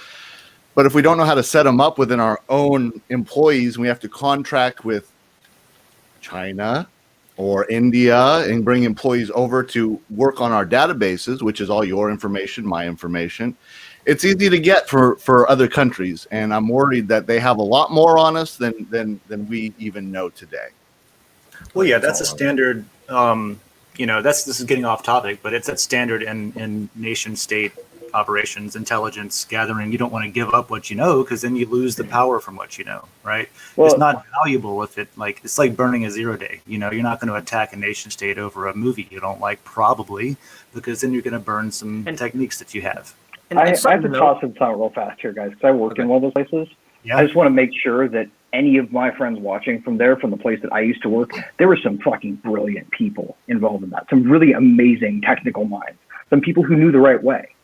But if we don't know how to set them up within our own employees, we have to contract with China or India and bring employees over to work on our databases, which is all your information, my information. It's easy to get for other countries, and I'm worried that they have a lot more on us than we even know today. Well, yeah, that's a standard. You know, this is getting off topic, but it's that standard in nation state operations, intelligence gathering. You don't want to give up what you know, because then you lose the power from what you know, right? Well, it's not valuable if it's like burning a 0 day. You know, you're not going to attack a nation state over a movie you don't like, probably, because then you're going to burn some techniques that you have. I have to toss something out real fast here, guys, because I work in one of those places. Yeah. I just want to make sure that any of my friends watching from the place that I used to work, there were some fucking brilliant people involved in that. Some really amazing technical minds. Some people who knew the right way.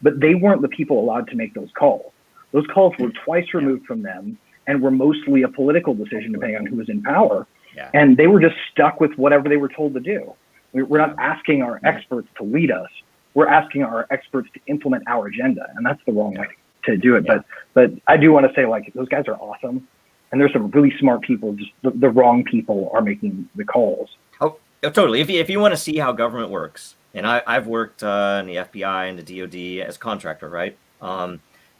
But they weren't the people allowed to make those calls. Those calls were twice removed from them and were mostly a political decision depending on who was in power. Yeah. And they were just stuck with whatever they were told to do. We're not asking our experts to lead us. We're asking our experts to implement our agenda, and that's the wrong way to do it. Yeah. But I do want to say, like, those guys are awesome, and there's some really smart people. Just the wrong people are making the calls. Oh, totally. If you want to see how government works, and I've worked in the FBI and the DoD as a contractor, right?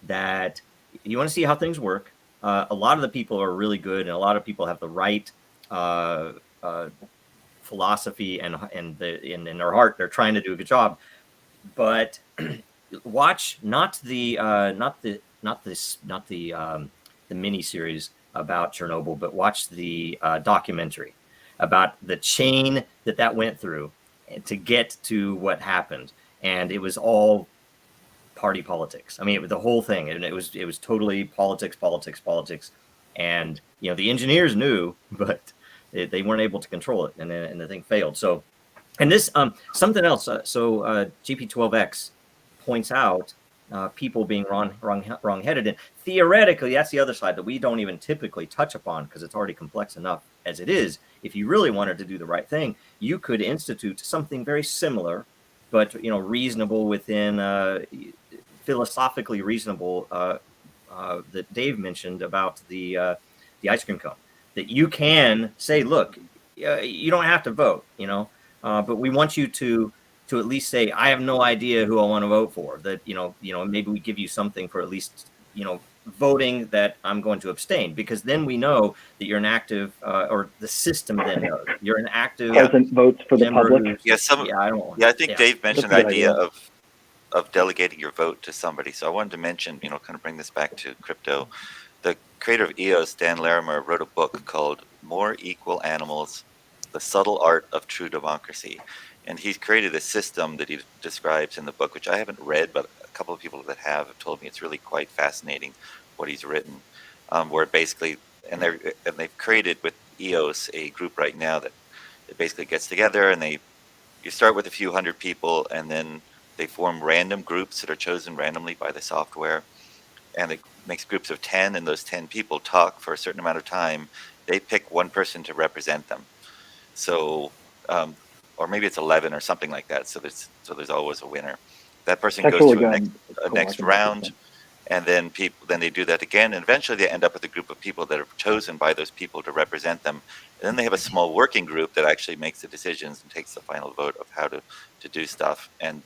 That you want to see how things work. A lot of the people are really good, and a lot of people have the right philosophy and in their heart, they're trying to do a good job. But watch not the mini series about Chernobyl, but watch the documentary about the chain that went through to get to what happened, and it was all party politics. I mean, it was the whole thing, and it was totally politics, and you know the engineers knew, but they weren't able to control it, and the thing failed. So. And this, something else. So GP12X points out people being wrong-headed, and theoretically, that's the other side that we don't even typically touch upon because it's already complex enough as it is. If you really wanted to do the right thing, you could institute something very similar, but reasonable within philosophically reasonable that Dave mentioned about the ice cream cone, that you can say, look, you don't have to vote, but we want you to at least say, I have no idea who I want to vote for. That maybe we give you something for at least voting that I'm going to abstain, because then we know that you're an active, or the system then knows you're an active Present votes for the member public. who's- I don't want. I think Dave mentioned the That's a good idea idea. of delegating your vote to somebody. So I wanted to mention, kind of bring this back to crypto. The creator of EOS, Dan Larimer, wrote a book called More Equal Animals, The Subtle Art of True Democracy. And he's created a system that he describes in the book, which I haven't read, but a couple of people that have told me it's really quite fascinating what he's written, where basically, and they've created with EOS a group right now that it basically gets together, and you start with a few hundred people, and then they form random groups that are chosen randomly by the software, and it makes groups of 10, and those 10 people talk for a certain amount of time. They pick one person to represent them. So, or maybe it's 11 or something like that. So there's always a winner. That person That's goes really to good. a next round, and then they do that again, and eventually they end up with a group of people that are chosen by those people to represent them. And then they have a small working group that actually makes the decisions and takes the final vote of how to do stuff. And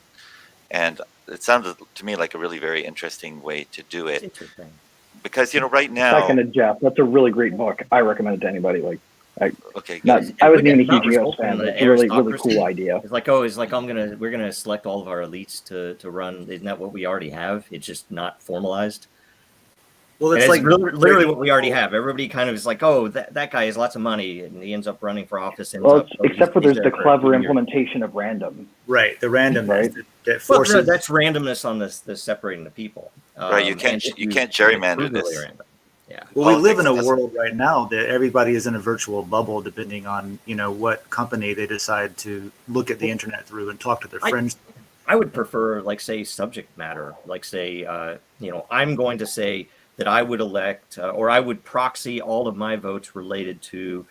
it sounded to me like a really very interesting way to do it. Interesting. Because right now, Seconded, Jeff. That's a really great book. I recommend it to anybody. okay, I good. wasn't even a Not huge EOS resulting fan, in but it's the a really, really aristocracy. cool idea. It's like, we're gonna select all of our elites to run. Isn't that what we already have? It's just not formalized. Well, It's it's like literally what we already have. Everybody kind of is like, oh, that guy has lots of money, and he ends up running for office. Except for there's the clever implementation. implementation of random. right, the randomness Right. that Well, forces. that's randomness on the separating the people. Right, you can't gerrymander this. Random. Yeah. Well, we live in a Politics world right now that everybody is in a virtual bubble, depending on what company they decide to look at the internet through and talk to their friends. I would prefer, say, subject matter. Say, I'm going to say that I would elect or I would proxy all of my votes related to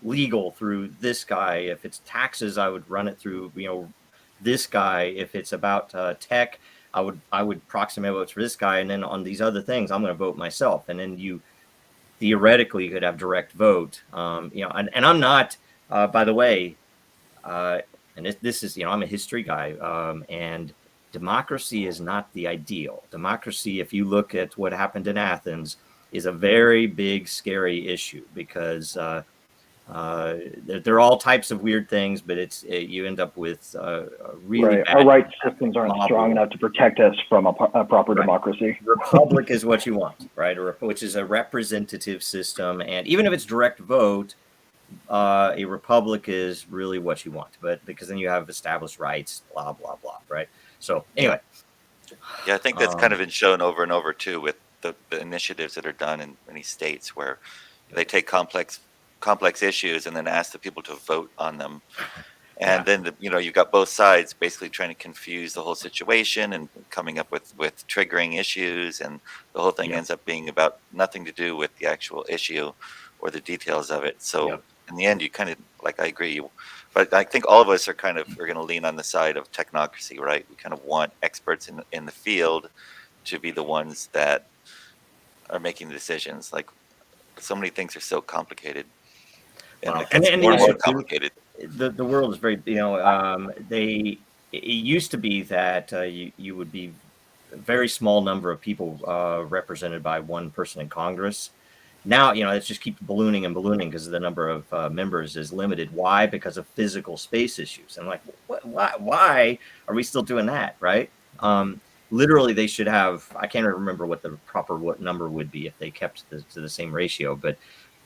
legal through this guy. If it's taxes, I would run it through this guy. If it's about tech, I would proxy my votes for this guy, and then on these other things, I'm going to vote myself. And then you theoretically could have direct vote. And I'm not, by the way, and this is, I'm a history guy, and democracy is not the ideal. Democracy, if you look at what happened in Athens, is a very big, scary issue, because there are all types of weird things, but you end up with really bad. Our rights systems aren't strong enough to protect us from a proper democracy. Republic is what you want, right? Which is a representative system, and even if it's direct vote, a republic is really what you want, but because then you have established rights, blah blah blah, right? So anyway, yeah, I think that's kind of been shown over and over too with the initiatives that are done in many states where they take complex issues and then ask the people to vote on them, and then you've got both sides basically trying to confuse the whole situation and coming up with triggering issues, and the whole thing ends up being about nothing to do with the actual issue or the details of it. So in the end, you kind of, I agree, but I think all of us are going to lean on the side of technocracy, right? We kind of want experts in the field to be the ones that are making the decisions. So many things are so complicated, and it gets more and more complicated. The world is very, it used to be that you would be a very small number of people represented by one person in Congress. Now, it just keeps ballooning and ballooning because the number of members is limited. Why? Because of physical space issues. And why are we still doing that, right? Literally, they should have, I can't remember what the proper number would be if they kept to the same ratio, but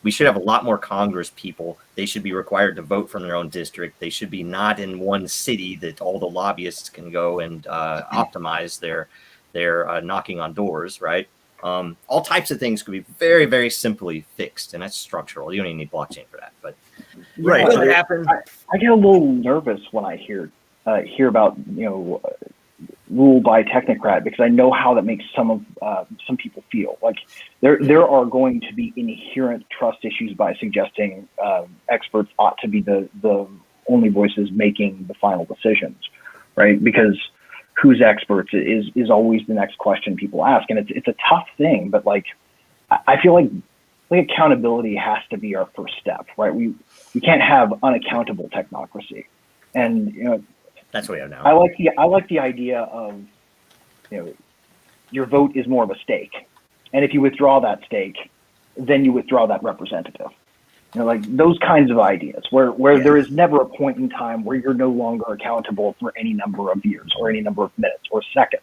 we should have a lot more Congress people. They should be required to vote from their own district. They should be not in one city that all the lobbyists can go and optimize their knocking on doors, right? All types of things could be very, very simply fixed, and that's structural. You don't even need blockchain for that. But right, what happened? I get a little nervous when I hear about rule by technocrat, because I know how that makes some people feel. There are going to be inherent trust issues by suggesting experts ought to be the only voices making the final decisions, right? Because who's experts is always the next question people ask. And it's a tough thing, but like, I feel like accountability has to be our first step, right? We can't have unaccountable technocracy. And, you know, That's what we have now. I like the idea of, you know, your vote is more of a stake. And if you withdraw that stake, then you withdraw that representative. You know, like those kinds of ideas where there is never a point in time where you're no longer accountable for any number of years or any number of minutes or seconds.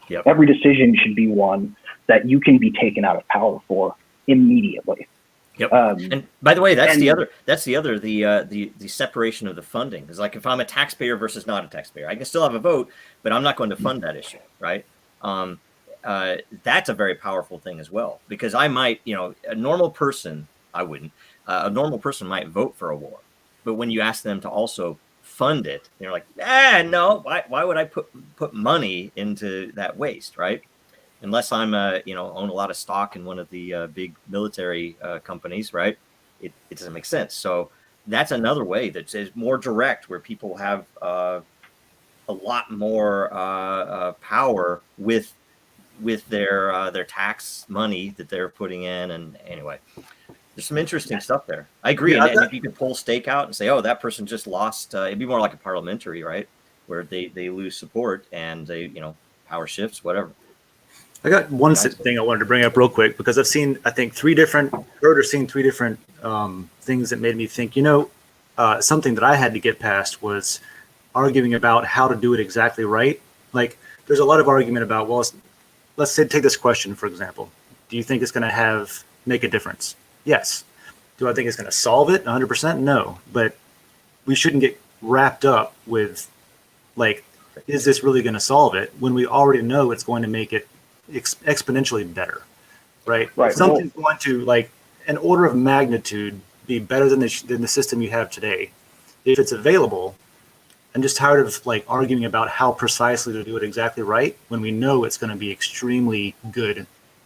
Yep. Every decision should be one that you can be taken out of power for immediately. Yep. And by the way, that's the separation of the funding. It's like if I'm a taxpayer versus not a taxpayer, I can still have a vote, but I'm not going to fund that issue, right? That's a very powerful thing as well, because I might, you know, a normal person, I wouldn't. A normal person might vote for a war, but when you ask them to also fund it, they're like, no, why would I put money into that waste, right? Unless I'm, you know, own a lot of stock in one of the big military companies, right? It doesn't make sense. So that's another way that is more direct, where people have a lot more power with their tax money that they're putting in. And anyway, there's some interesting stuff there. I agree. Yeah, and if you could pull stake out and say, oh, that person just lost, it'd be more like a parliamentary, right? Where they lose support and they, you know, power shifts, whatever. I got one thing I wanted to bring up real quick, because I've seen, I think, three different things that made me think, you know, something that I had to get past was arguing about how to do it exactly right. Like, there's a lot of argument about, well, let's say, take this question, for example. Do you think it's going to make a difference? Yes. Do I think it's going to solve it 100%? No. But we shouldn't get wrapped up with, like, is this really going to solve it, when we already know it's going to make it exponentially better, right? Right. Something's going to, like, an order of magnitude be better than the system you have today. If it's available, I'm just tired of, like, arguing about how precisely to do it exactly right when we know it's going to be extremely good.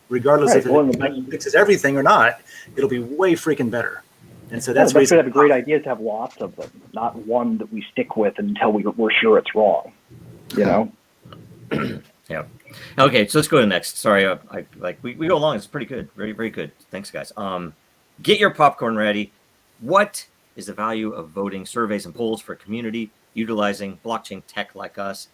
Regardless if it fixes everything or not, it'll be way freaking better. And so that's could have a great idea to have lots of them, not one that we stick with until we're sure it's wrong. You know? Yeah. Okay, so let's go to the next. Sorry, we go along. It's pretty good. Very, very good. Thanks, guys. Get your popcorn ready. What is the value of voting surveys and polls for a community utilizing blockchain tech like us?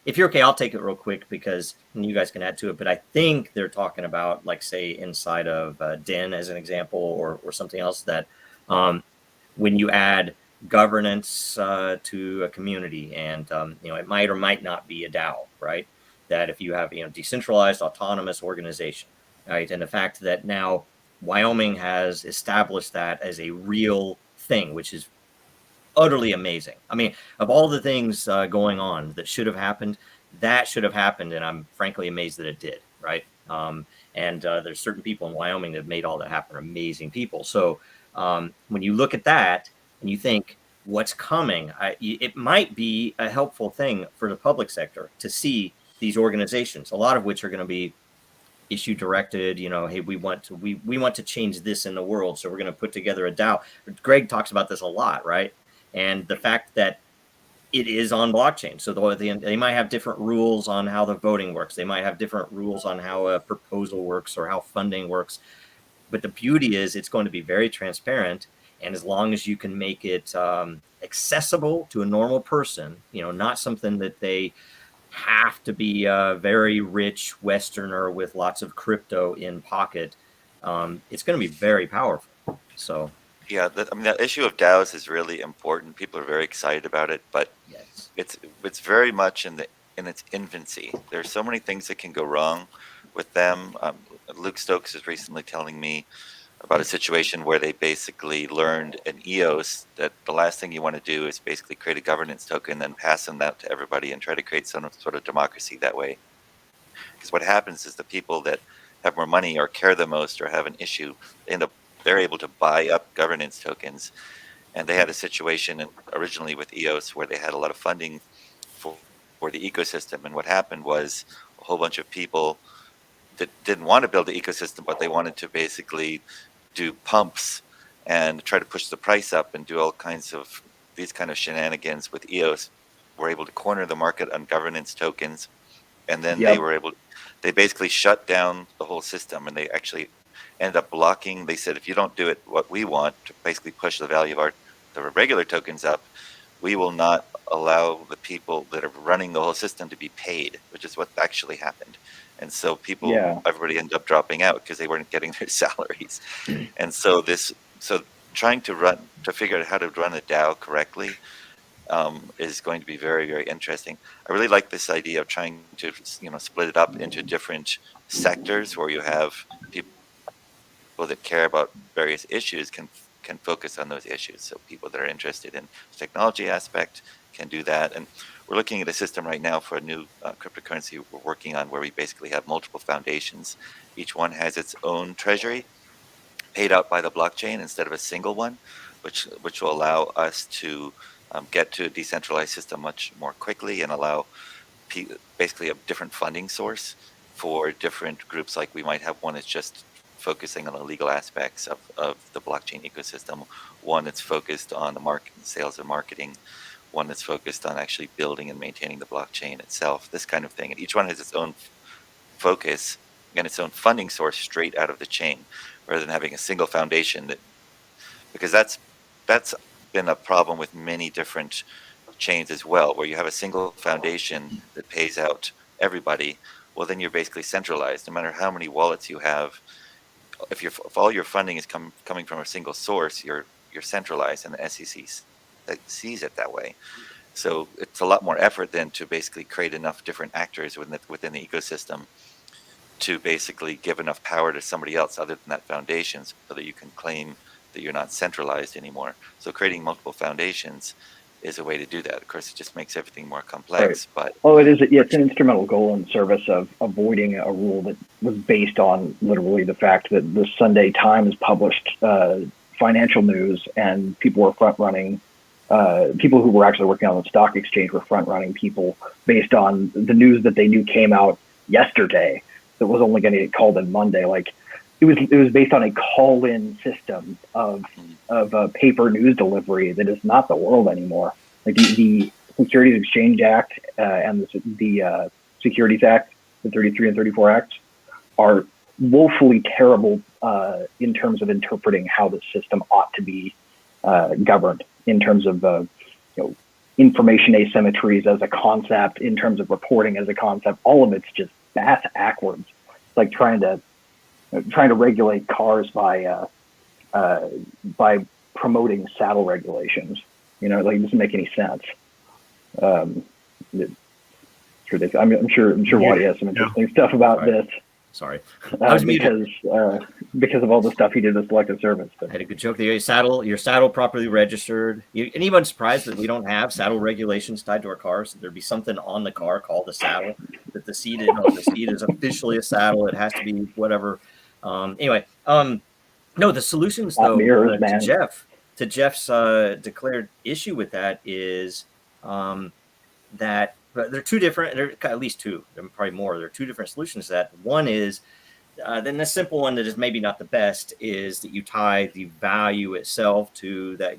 If you're okay, I'll take it real quick, because you guys can add to it. But I think they're talking about, like, say, inside of DEN as an example, or something else, that when you add governance to a community, and you know, it might or might not be a DAO, right? That if you have, you know, decentralized autonomous organization, right, and the fact that now Wyoming has established that as a real thing, which is utterly amazing. I mean, of all the things going on that should have happened, that should have happened, and I'm frankly amazed that it did, right? And there's certain people in Wyoming that have made all that happen, amazing people. So when you look at that and you think what's coming, it might be a helpful thing for the public sector to see these organizations, a lot of which are going to be issue directed, you know, hey, we want to change this in the world, so we're going to put together a DAO. Greg talks about this a lot, right? And the fact that it is on blockchain, so they might have different rules on how the voting works, they might have different rules on how a proposal works or how funding works, but the beauty is it's going to be very transparent. And as long as you can make it accessible to a normal person, you know, not something that they have to be a very rich Westerner with lots of crypto in pocket, it's going to be very powerful. So yeah, I mean, the issue of DAOs is really important. People are very excited about it, but yes, it's very much in its infancy. There's so many things that can go wrong with them. Luke Stokes is recently telling me about a situation where they basically learned in EOS that the last thing you want to do is basically create a governance token, then pass them out to everybody and try to create some sort of democracy that way. Because what happens is the people that have more money or care the most or have an issue, they're able to buy up governance tokens. And they had a situation originally with EOS where they had a lot of funding for the ecosystem. And what happened was a whole bunch of people that didn't want to build the ecosystem, but they wanted to basically do pumps and try to push the price up and do all kinds of these kind of shenanigans with EOS. were able to corner the market on governance tokens, and then Yep. they basically shut down the whole system, and they actually ended up blocking. They said, if you don't do it what we want to basically push the value of the regular tokens up, we will not allow the people that are running the whole system to be paid, which is what actually happened. And so everybody ended up dropping out because they weren't getting their salaries. And so trying to figure out how to run a DAO correctly is going to be very, very interesting. I really like this idea of trying to, split it up into different sectors where you have people that care about various issues can focus on those issues. So people that are interested in the technology aspect can do that. And we're looking at a system right now for a new cryptocurrency we're working on, where we basically have multiple foundations. Each one has its own treasury paid out by the blockchain instead of a single one, which will allow us to get to a decentralized system much more quickly and allow basically a different funding source for different groups. Like we might have one that's just focusing on the legal aspects of the blockchain ecosystem, one that's focused on the sales and marketing, one that's focused on actually building and maintaining the blockchain itself, this kind of thing. And each one has its own focus and its own funding source straight out of the chain, rather than having a single foundation because that's been a problem with many different chains as well, where you have a single foundation that pays out everybody. Well, then you're basically centralized. No matter how many wallets you have, if all your funding is coming from a single source, you're centralized, and the SEC sees it that way. So it's a lot more effort than to basically create enough different actors within the ecosystem to basically give enough power to somebody else other than that foundation, so that you can claim that you're not centralized anymore. So creating multiple foundations is a way to do that. Of course, it just makes everything more complex. Right. But it's an instrumental goal in service of avoiding a rule that was based on literally the fact that the Sunday Times published financial news, and people were front running. People who were actually working on the stock exchange were front running people based on the news that they knew came out yesterday that was only going to get called in Monday. Like it was based on a call-in system of paper news delivery that is not the world anymore. Like the Securities Exchange Act and the Securities Act, the 33 and 34 Acts, are woefully terrible in terms of interpreting how the system ought to be governed, in terms of information asymmetries as a concept, in terms of reporting as a concept. All of it's just backwards. It's like trying to regulate cars by promoting saddle regulations. Like it doesn't make any sense. It's ridiculous. I'm sure Waddy has some interesting stuff about this. Sorry, I was because of all the stuff he did with Selective Service. I had a good joke. Your saddle properly registered. Anyone surprised that we don't have saddle regulations tied to our cars? There'd be something on the car called the saddle, that the seat is officially a saddle. It has to be whatever. Anyway, no, the solutions though to Jeff's declared issue with that is that. But there are two different, there are at least two, there are probably more. There are two different solutions to that. One is, then the simple one that is maybe not the best, is that you tie the value itself to that,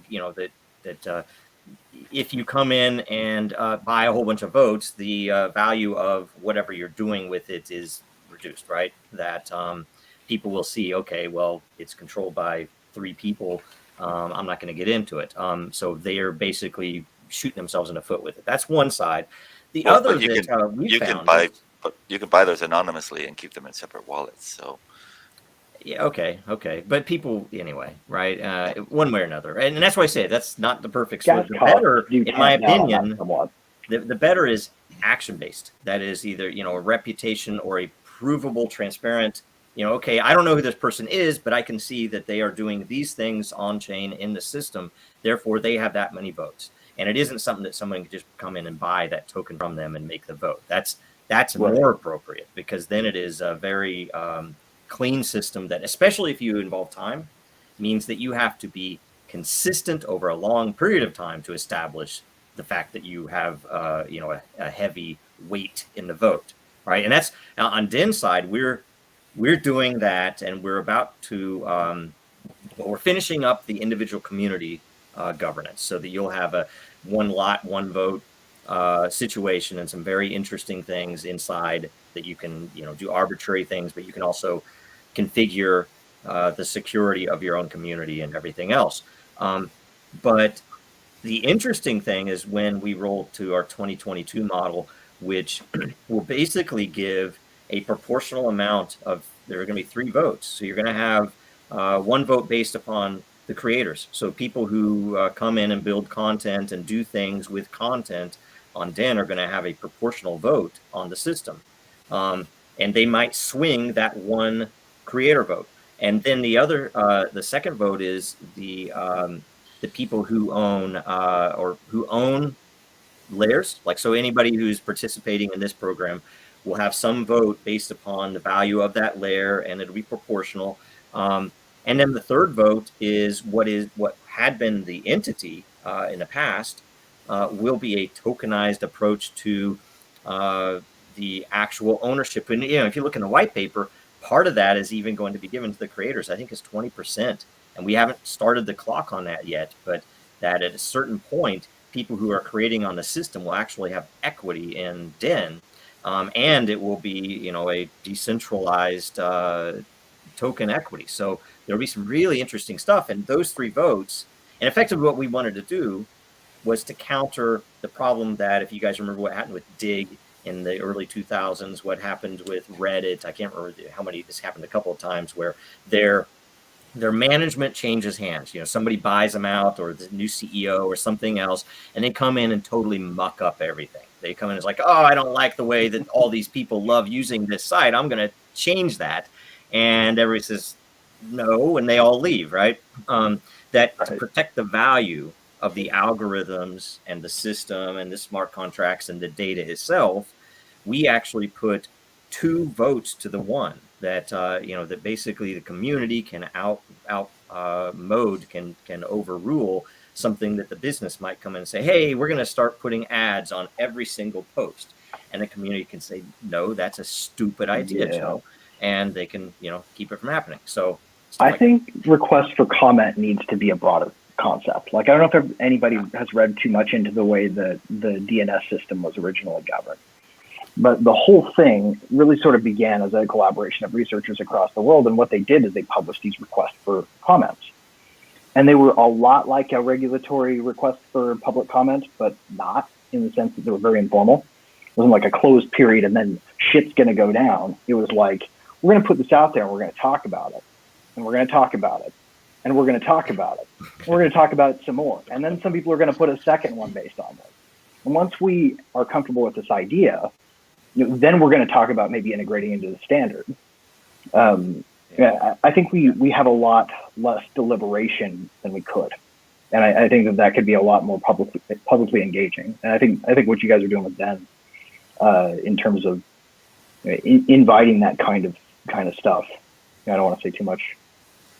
that if you come in and buy a whole bunch of votes, the value of whatever you're doing with it is reduced, right? That people will see, okay, well, it's controlled by 3 people. I'm not going to get into it. So they are basically shooting themselves in the foot with it. That's one side. The other you can buy those anonymously and keep them in separate wallets. So yeah, okay, but people anyway, right? One way or another, and that's why I say that's not the perfect solution. The better, in my opinion, the better is action based. That is either a reputation or a provable, transparent. Okay, I don't know who this person is, but I can see that they are doing these things on chain in the system. Therefore, they have that many votes. And it isn't something that someone can just come in and buy that token from them and make the vote. That's right. More appropriate, because then it is a very clean system that, especially if you involve time, means that you have to be consistent over a long period of time to establish the fact that you have a heavy weight in the vote, right? And that's now on Din's side. We're doing that, and we're about to we're finishing up the individual community governance, so that you'll have a one lot, one vote situation and some very interesting things inside that you can, do arbitrary things, but you can also configure the security of your own community and everything else. But the interesting thing is when we roll to our 2022 model, which will basically give a proportional amount of, there are going to be 3 votes. So you're going to have 1 vote based upon the creators. So people who come in and build content and do things with content on Den are going to have a proportional vote on the system. And they might swing that 1 creator vote. And then the second vote is the people who own layers. Like, so anybody who's participating in this program will have some vote based upon the value of that layer, and it'll be proportional. And then the third vote is what had been the entity in the past will be a tokenized approach to the actual ownership. And if you look in the white paper, part of that is even going to be given to the creators. I think it's 20%. And we haven't started the clock on that yet, but that at a certain point, people who are creating on the system will actually have equity in Den, and it will be, a decentralized token equity. So there'll be some really interesting stuff. And those 3 votes, and effectively what we wanted to do was to counter the problem that, if you guys remember what happened with Dig in the early 2000s, what happened with Reddit, I can't remember how many, this happened a couple of times, where their management changes hands. Somebody buys them out, or the new CEO or something else, and they come in and totally muck up everything. They come in as like, oh, I don't like the way that all these people love using this site. I'm going to change that. And everybody says no, and they all leave, right? That to protect the value of the algorithms and the system and the smart contracts and the data itself, we actually put 2 votes to the 1. That that basically the community can can overrule something that the business might come in and say, hey, we're going to start putting ads on every single post, and the community can say, no, that's a stupid idea, Joe, and they can keep it from happening. So I think request for comment needs to be a broader concept. Like, I don't know if anybody has read too much into the way that the DNS system was originally governed. But the whole thing really sort of began as a collaboration of researchers across the world. And what they did is they published these requests for comments. And they were a lot like a regulatory request for public comment, but not, in the sense that they were very informal. It wasn't like a closed period and then shit's going to go down. It was like, we're going to put this out there and we're going to talk about it. And we're going to talk about it. And we're going to talk about it. And we're going to talk about it some more. And then some people are going to put a second one based on this. And once we are comfortable with this idea, then we're going to talk about maybe integrating into the standard. I think we have a lot less deliberation than we could, and I think that could be a lot more publicly engaging. And I think what you guys are doing with Den, in terms of inviting that kind of stuff. I don't want to say too much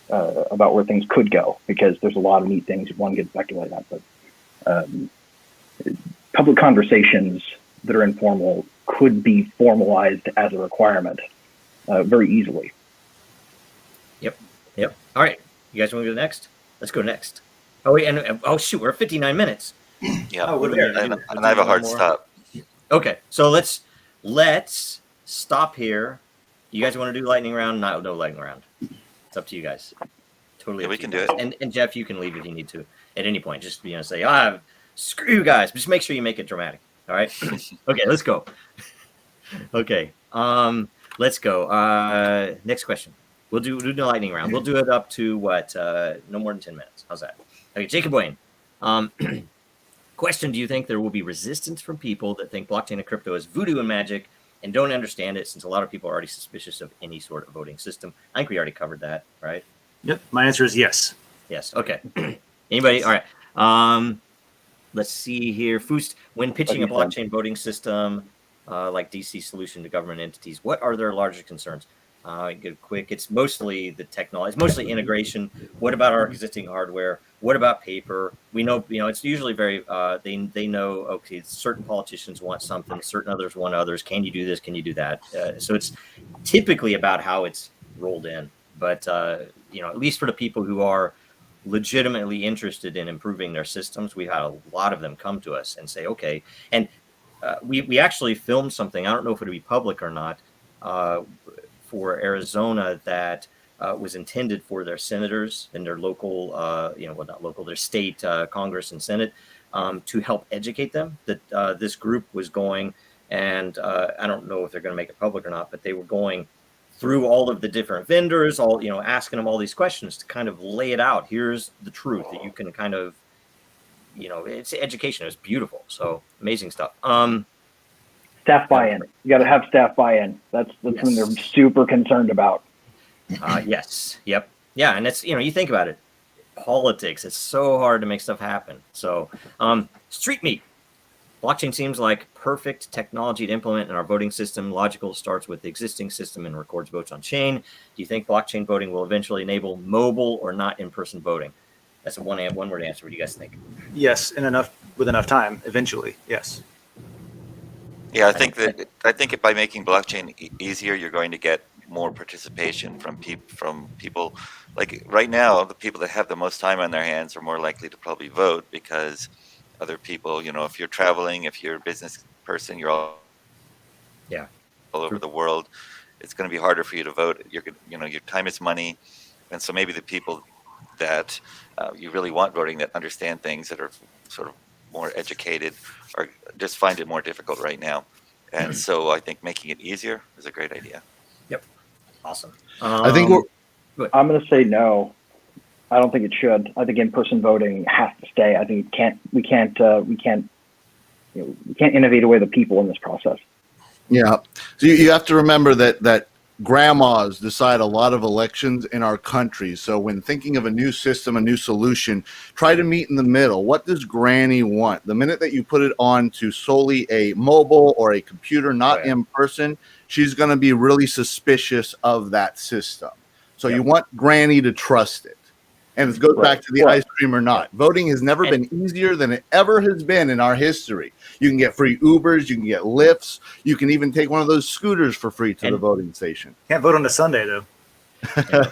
about where things could go, because there's a lot of neat things one could speculate on. But public conversations that are informal could be formalized as a requirement very easily. Yep. All right. You guys want to go next? Let's go next. Oh, wait. And shoot, we're at 59 minutes. Yeah. Oh, and I have a hard stop. Okay. So let's stop here. You guys want to do lightning round? No lightning round. It's up to you guys. Totally. Yeah, we can do it. And Jeff, you can leave if you need to at any point. Just say, screw you guys. Just make sure you make it dramatic. All right. Okay. Let's go. Okay. Let's go. Next question. We'll do the lightning round. We'll do it up to no more than 10 minutes. How's that? Okay, Jacob Wayne. Question: do you think there will be resistance from people that think blockchain and crypto is voodoo and magic and don't understand it, since a lot of people are already suspicious of any sort of voting system? I think we already covered that, right? Yep. My answer is yes. Yes. Okay. Anybody? All right. Let's see here. Fust, when pitching a blockchain voting system like DC solution to government entities, what are their largest concerns? Get quick. It's mostly the technology. It's mostly integration. What about our existing hardware? What about paper? We know, it's usually very. They know. Okay, certain politicians want something. Certain others want others. Can you do this? Can you do that? So it's typically about how it's rolled in. But at least for the people who are legitimately interested in improving their systems. We've had a lot of them come to us and say, okay, and we actually filmed something. I don't know if it'll be public or not, for Arizona that was intended for their senators and their local, well, not local, their state Congress and Senate, to help educate them that this group was going, and I don't know if they're going to make it public or not, but they were going through all of the different vendors, all, asking them all these questions to kind of lay it out. Here's the truth that you can kind of, it's education. It's beautiful. So amazing stuff. Staff buy-in. You got to have staff buy-in. That's Yes. something they're super concerned about. Yes. Yep. Yeah. And it's, you think about it, politics, it's so hard to make stuff happen. So, street meat. Blockchain seems like perfect technology to implement in our voting system. Logical starts with the existing system and records votes on chain. Do you think blockchain voting will eventually enable mobile or not in-person voting? That's a one-word answer. What do you guys think? Yes, with enough time, eventually. Yes. Yeah, I think that by making blockchain easier, you're going to get more participation from people. Like right now, the people that have the most time on their hands are more likely to probably vote because other people, if you're traveling, if you're a business person, you're all over the world. It's going to be harder for you to vote. Your time is money, and so maybe the people that you really want voting, that understand things, that are sort of more educated, or just find it more difficult right now. And so I think making it easier is a great idea. Yep. Awesome. I think I'm going to say no. I don't think it should. I think in-person voting has to stay. I think we can't innovate away the people in this process. Yeah. So you have to remember that grandmas decide a lot of elections in our country. So when thinking of a new system, a new solution, try to meet in the middle. What does Granny want? The minute that you put it on to solely a mobile or a computer, not in person, she's going to be really suspicious of that system. So you want Granny to trust it. And it goes back to the ice cream or not. Voting has never been easier than it ever has been in our history. You can get free Ubers, you can get Lyfts, you can even take one of those scooters for free to the voting station. Can't vote on a Sunday though.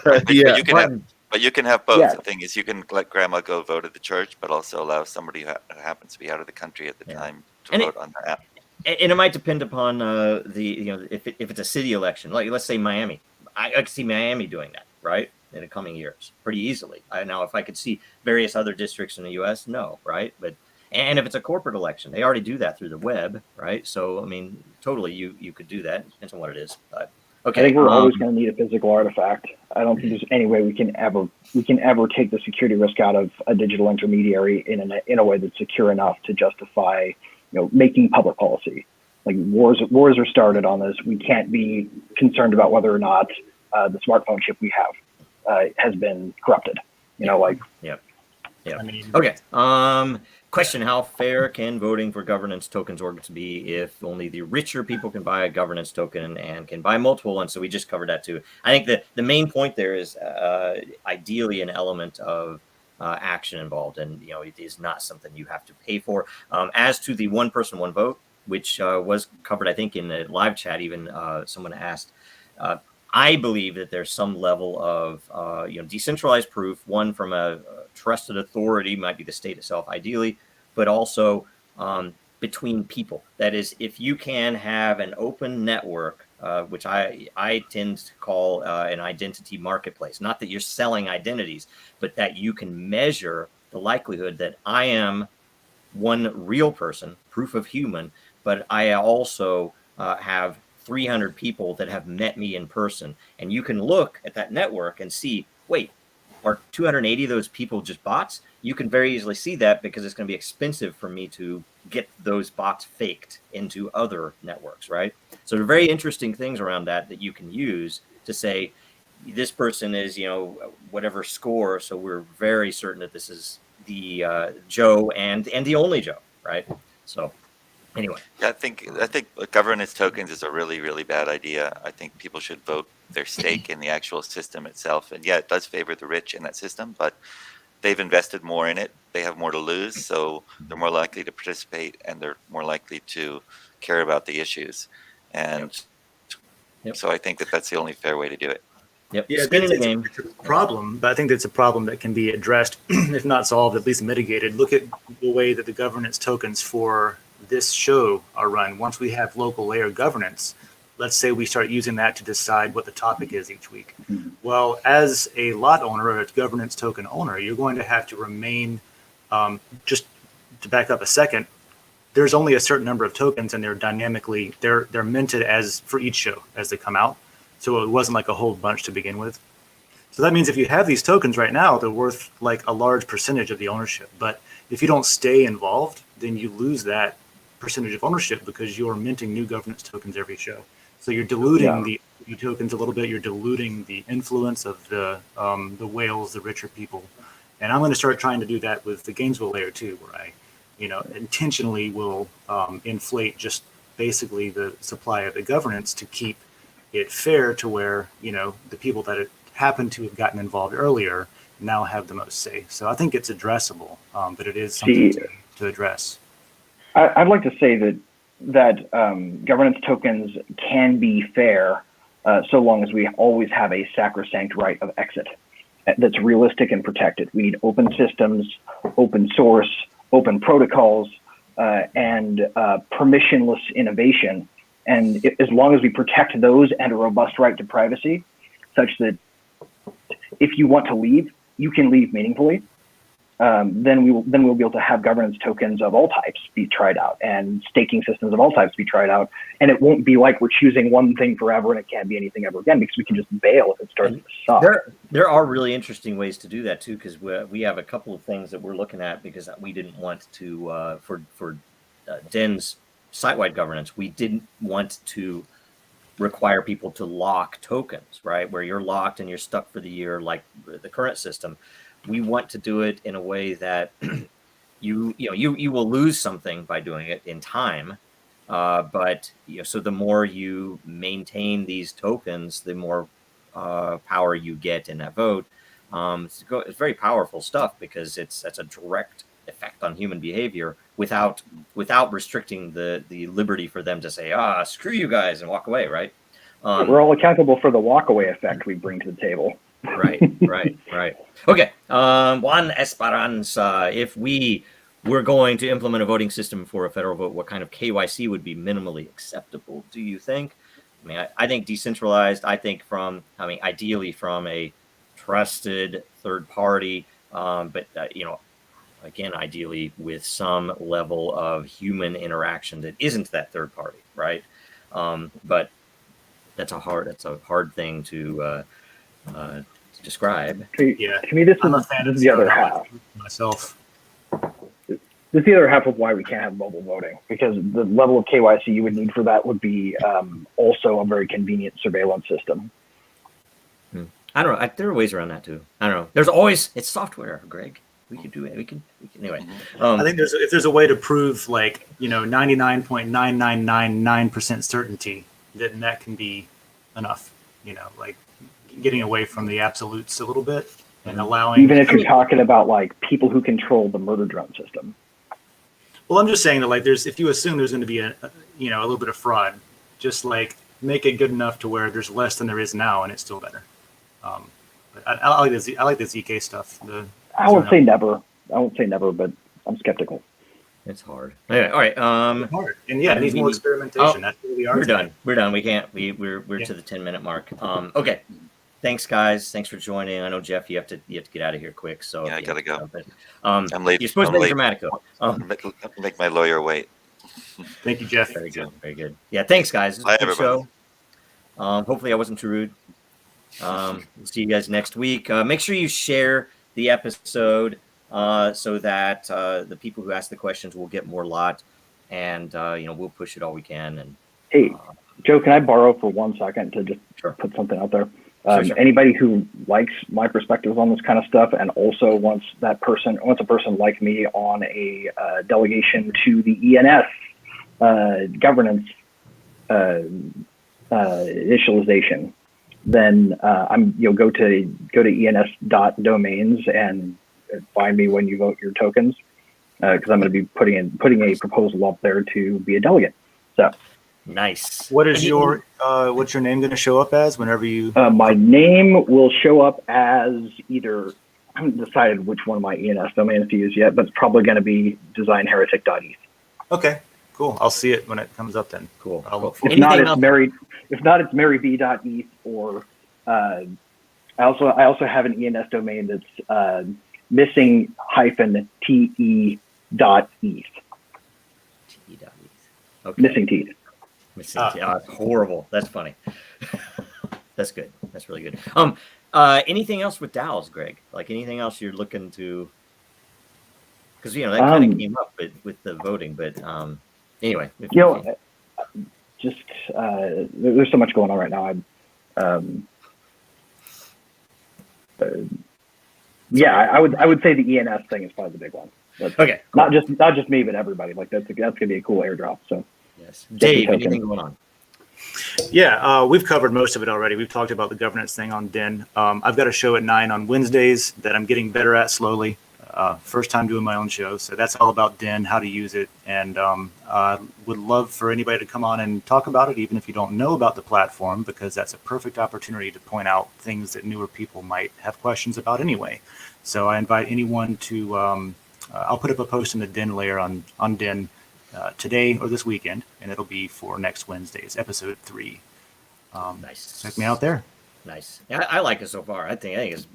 But you can have both. Yeah. The thing is, you can let grandma go vote at the church, but also allow somebody who happens to be out of the country at the time to vote on the app. And it might depend upon if it's a city election, like let's say Miami. I could see Miami doing that, right, in the coming years pretty easily. Now, if I could see various other districts in the U.S., no, right? And if it's a corporate election, they already do that through the web, right? So, I mean, totally, you could do that. Depends on what it is. But okay, I think we're always going to need a physical artifact. I don't think there's any way we can ever take the security risk out of a digital intermediary in a way that's secure enough to justify, making public policy. Like wars are started on this. We can't be concerned about whether or not the smartphone chip we have has been corrupted. Yeah. I mean, okay. Question: how fair can voting for governance tokens organs be if only the richer people can buy a governance token and can buy multiple ones? So we just covered that too. I think that the main point there is ideally an element of action involved, and it is not something you have to pay for. As to the one person, one vote, which was covered, I think, in the live chat, even someone asked, I believe that there's some level of, decentralized proof, one from a trusted authority, might be the state itself, ideally, but also between people. That is, if you can have an open network, which I tend to call an identity marketplace, not that you're selling identities, but that you can measure the likelihood that I am one real person, proof of human, but I also have 300 people that have met me in person. And you can look at that network and see, wait, are 280 of those people just bots? You can very easily see that because it's going to be expensive for me to get those bots faked into other networks, right? So there are very interesting things around that you can use to say, this person is, whatever score, so we're very certain that this is the Joe and the only Joe, right? So anyway, I think governance tokens is a really, really bad idea. I think people should vote their stake in the actual system itself. And yeah, it does favor the rich in that system, but they've invested more in it. They have more to lose, so they're more likely to participate and they're more likely to care about the issues. And so I think that's the only fair way to do it. Yep. Yeah, Skin in the it's game. a problem, but I think that's a problem that can be addressed, if not solved, at least mitigated. Look at the way that the governance tokens for this show are run. Once we have local layer governance, let's say we start using that to decide what the topic is each week. Well, as a lot owner or a governance token owner, you're going to have to remain, just to back up a second, there's only a certain number of tokens and they're dynamically, they're minted as for each show as they come out. So it wasn't like a whole bunch to begin with. So that means if you have these tokens right now, they're worth like a large percentage of the ownership. But if you don't stay involved, then you lose that percentage of ownership because you're minting new governance tokens every show. So you're diluting the tokens a little bit. You're diluting the influence of the whales, the richer people. And I'm going to start trying to do that with the Gainesville layer too, where I, intentionally will inflate just basically the supply of the governance to keep it fair to where, the people that happen to have gotten involved earlier now have the most say. So I think it's addressable, but it is something to address. I'd like to say that governance tokens can be fair so long as we always have a sacrosanct right of exit that's realistic and protected. We need open systems, open source, open protocols, and permissionless innovation. And as long as we protect those and a robust right to privacy, such that if you want to leave, you can leave meaningfully, then we'll be able to have governance tokens of all types be tried out and staking systems of all types be tried out. And it won't be like we're choosing one thing forever and it can't be anything ever again, because we can just bail if it starts to suck. There are really interesting ways to do that too, because we have a couple of things that we're looking at because we didn't want to for Den's site-wide governance, we didn't want to require people to lock tokens, right? Where you're locked and you're stuck for the year, like the current system. We want to do it in a way that you will lose something by doing it in time, but so the more you maintain these tokens, the more power you get in that vote. It's very powerful stuff because that's a direct effect on human behavior without restricting the liberty for them to say, screw you guys and walk away, right? We're all accountable for the walkaway effect we bring to the table. Right. Okay, Juan Esperanza, if we were going to implement a voting system for a federal vote, what kind of KYC would be minimally acceptable, do you think? I mean, I think decentralized, ideally from a trusted third party, but again, ideally with some level of human interaction that isn't that third party, right? But that's a hard thing to describe. Yeah, To me, this is the other half. Myself. This is the other half of why we can't have mobile voting, because the level of KYC you would need for that would be also a very convenient surveillance system. I don't know. There are ways around that too. I don't know. It's software, Greg. We can do it. We can anyway. I think if there's a way to prove 99.9999% certainty, then that can be enough. Getting away from the absolutes a little bit and allowing. Even if you're talking about people who control the murder drone system. Well, I'm just saying that if you assume there's going to be a little bit of fraud, just make it good enough to where there's less than there is now, and it's still better. But I like the ZK stuff. I won't say never, but I'm skeptical. It's hard. Anyway, all right. Hard. And it needs more experimentation. That's where we are. We're done. We can't. We're to the 10-minute mark. Okay. Thanks, guys. Thanks for joining. I know, Jeff, you have to get out of here quick. So I gotta go. I'm late. You're supposed to make Dramatico. Make my lawyer wait. Thank you, Jeff. Very good. Very good. Yeah. Thanks, guys. This was a good show. Hopefully, I wasn't too rude. We'll see you guys next week. Make sure you share the episode so that the people who ask the questions will get more lot, and we'll push it all we can. And hey, Joe, can I borrow for 1 second to just put something out there? Sure. Anybody who likes my perspectives on this kind of stuff and also wants a person like me on a delegation to the ENS governance initialization, then go to ens.domains and find me when you vote your tokens, because I'm going to be putting a proposal up there to be a delegate. So Nice. What is your what's your name going to show up as whenever you? My name will show up as either, I haven't decided which one of my ENS domains to use yet, but it's probably going to be designheretic.eth. Okay, cool. I'll see it when it comes up then. Cool. I'll look for If it. not, Anything it's else? maryb.eth, or I also have an ENS domain that's missing-te.eth. Okay. Missing teeth. Missing teeth. Oh, horrible. That's funny. That's good. That's really good. Anything else with DAOs, Greg? Like anything else you're looking to? Because that kind of came up with the voting, but anyway. Just there's so much going on right now. I would say the ENS thing is probably the big one. That's okay. Cool. Not just me, but everybody. Like that's gonna be a cool airdrop. So yes, Dave, anything going on? Yeah, we've covered most of it already. We've talked about the governance thing on DIN. I've got a show at 9 on Wednesdays that I'm getting better at slowly. First time doing my own show, so that's all about DIN, how to use it, and would love for anybody to come on and talk about it, even if you don't know about the platform, because that's a perfect opportunity to point out things that newer people might have questions about anyway. So I invite anyone to. I'll put up a post in the DIN layer on DIN today or this weekend, and it'll be for next Wednesday's episode 3. Nice. Check me out there. Nice. Yeah, I like it so far. I think it's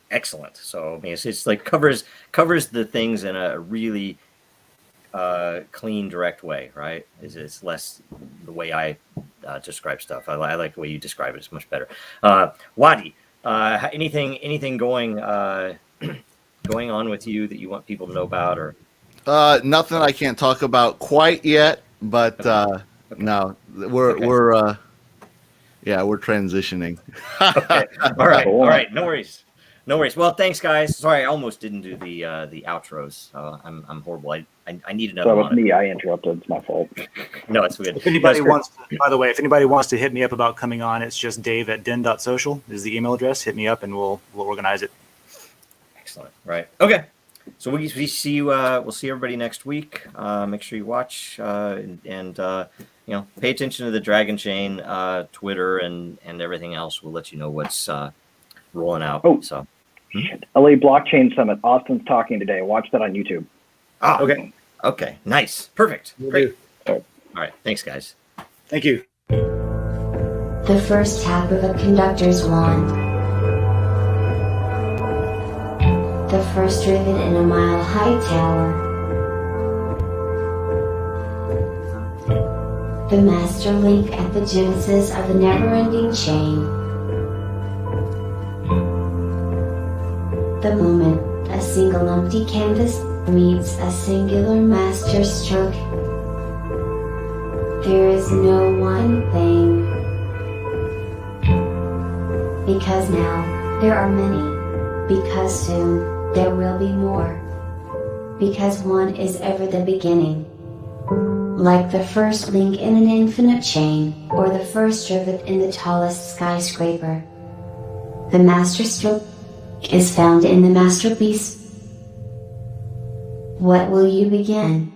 excellent. So I mean, it's like covers the things in a really clean, direct way, right? It's less the way I describe stuff. I like the way you describe it. It's much better. Wadi, anything going going on with you that you want people to know about, or nothing I can't talk about quite yet, but Okay. no, we're transitioning. okay. All right, no worries. Well, thanks, guys. Sorry, I almost didn't do the outros. I'm horrible. I need another that was one. me. I interrupted. It's my fault. No, it's good. If anybody That's wants, by the way, if anybody wants to hit me up about coming on, it's just dave@din.social is the email address. Hit me up and we'll organize it. excellent. Right. Okay. So we see you. We'll see everybody next week. Make sure you watch and pay attention to the Dragonchain Twitter and everything else. We'll let you know what's rolling out. Oh. So. LA Blockchain Summit. Austin's talking today. Watch that on YouTube. Ah, okay. Nice. Perfect. Will Great. do. All right. Thanks, guys. Thank you. The first tap of a conductor's wand. The first rivet in a mile-high tower. The master link at the genesis of the never-ending chain. The moment a single empty canvas meets a singular master stroke. There is no one thing. Because now, there are many. Because soon, there will be more. Because one is ever the beginning. Like the first link in an infinite chain, or the first rivet in the tallest skyscraper. The master stroke is found in the masterpiece. What will you begin?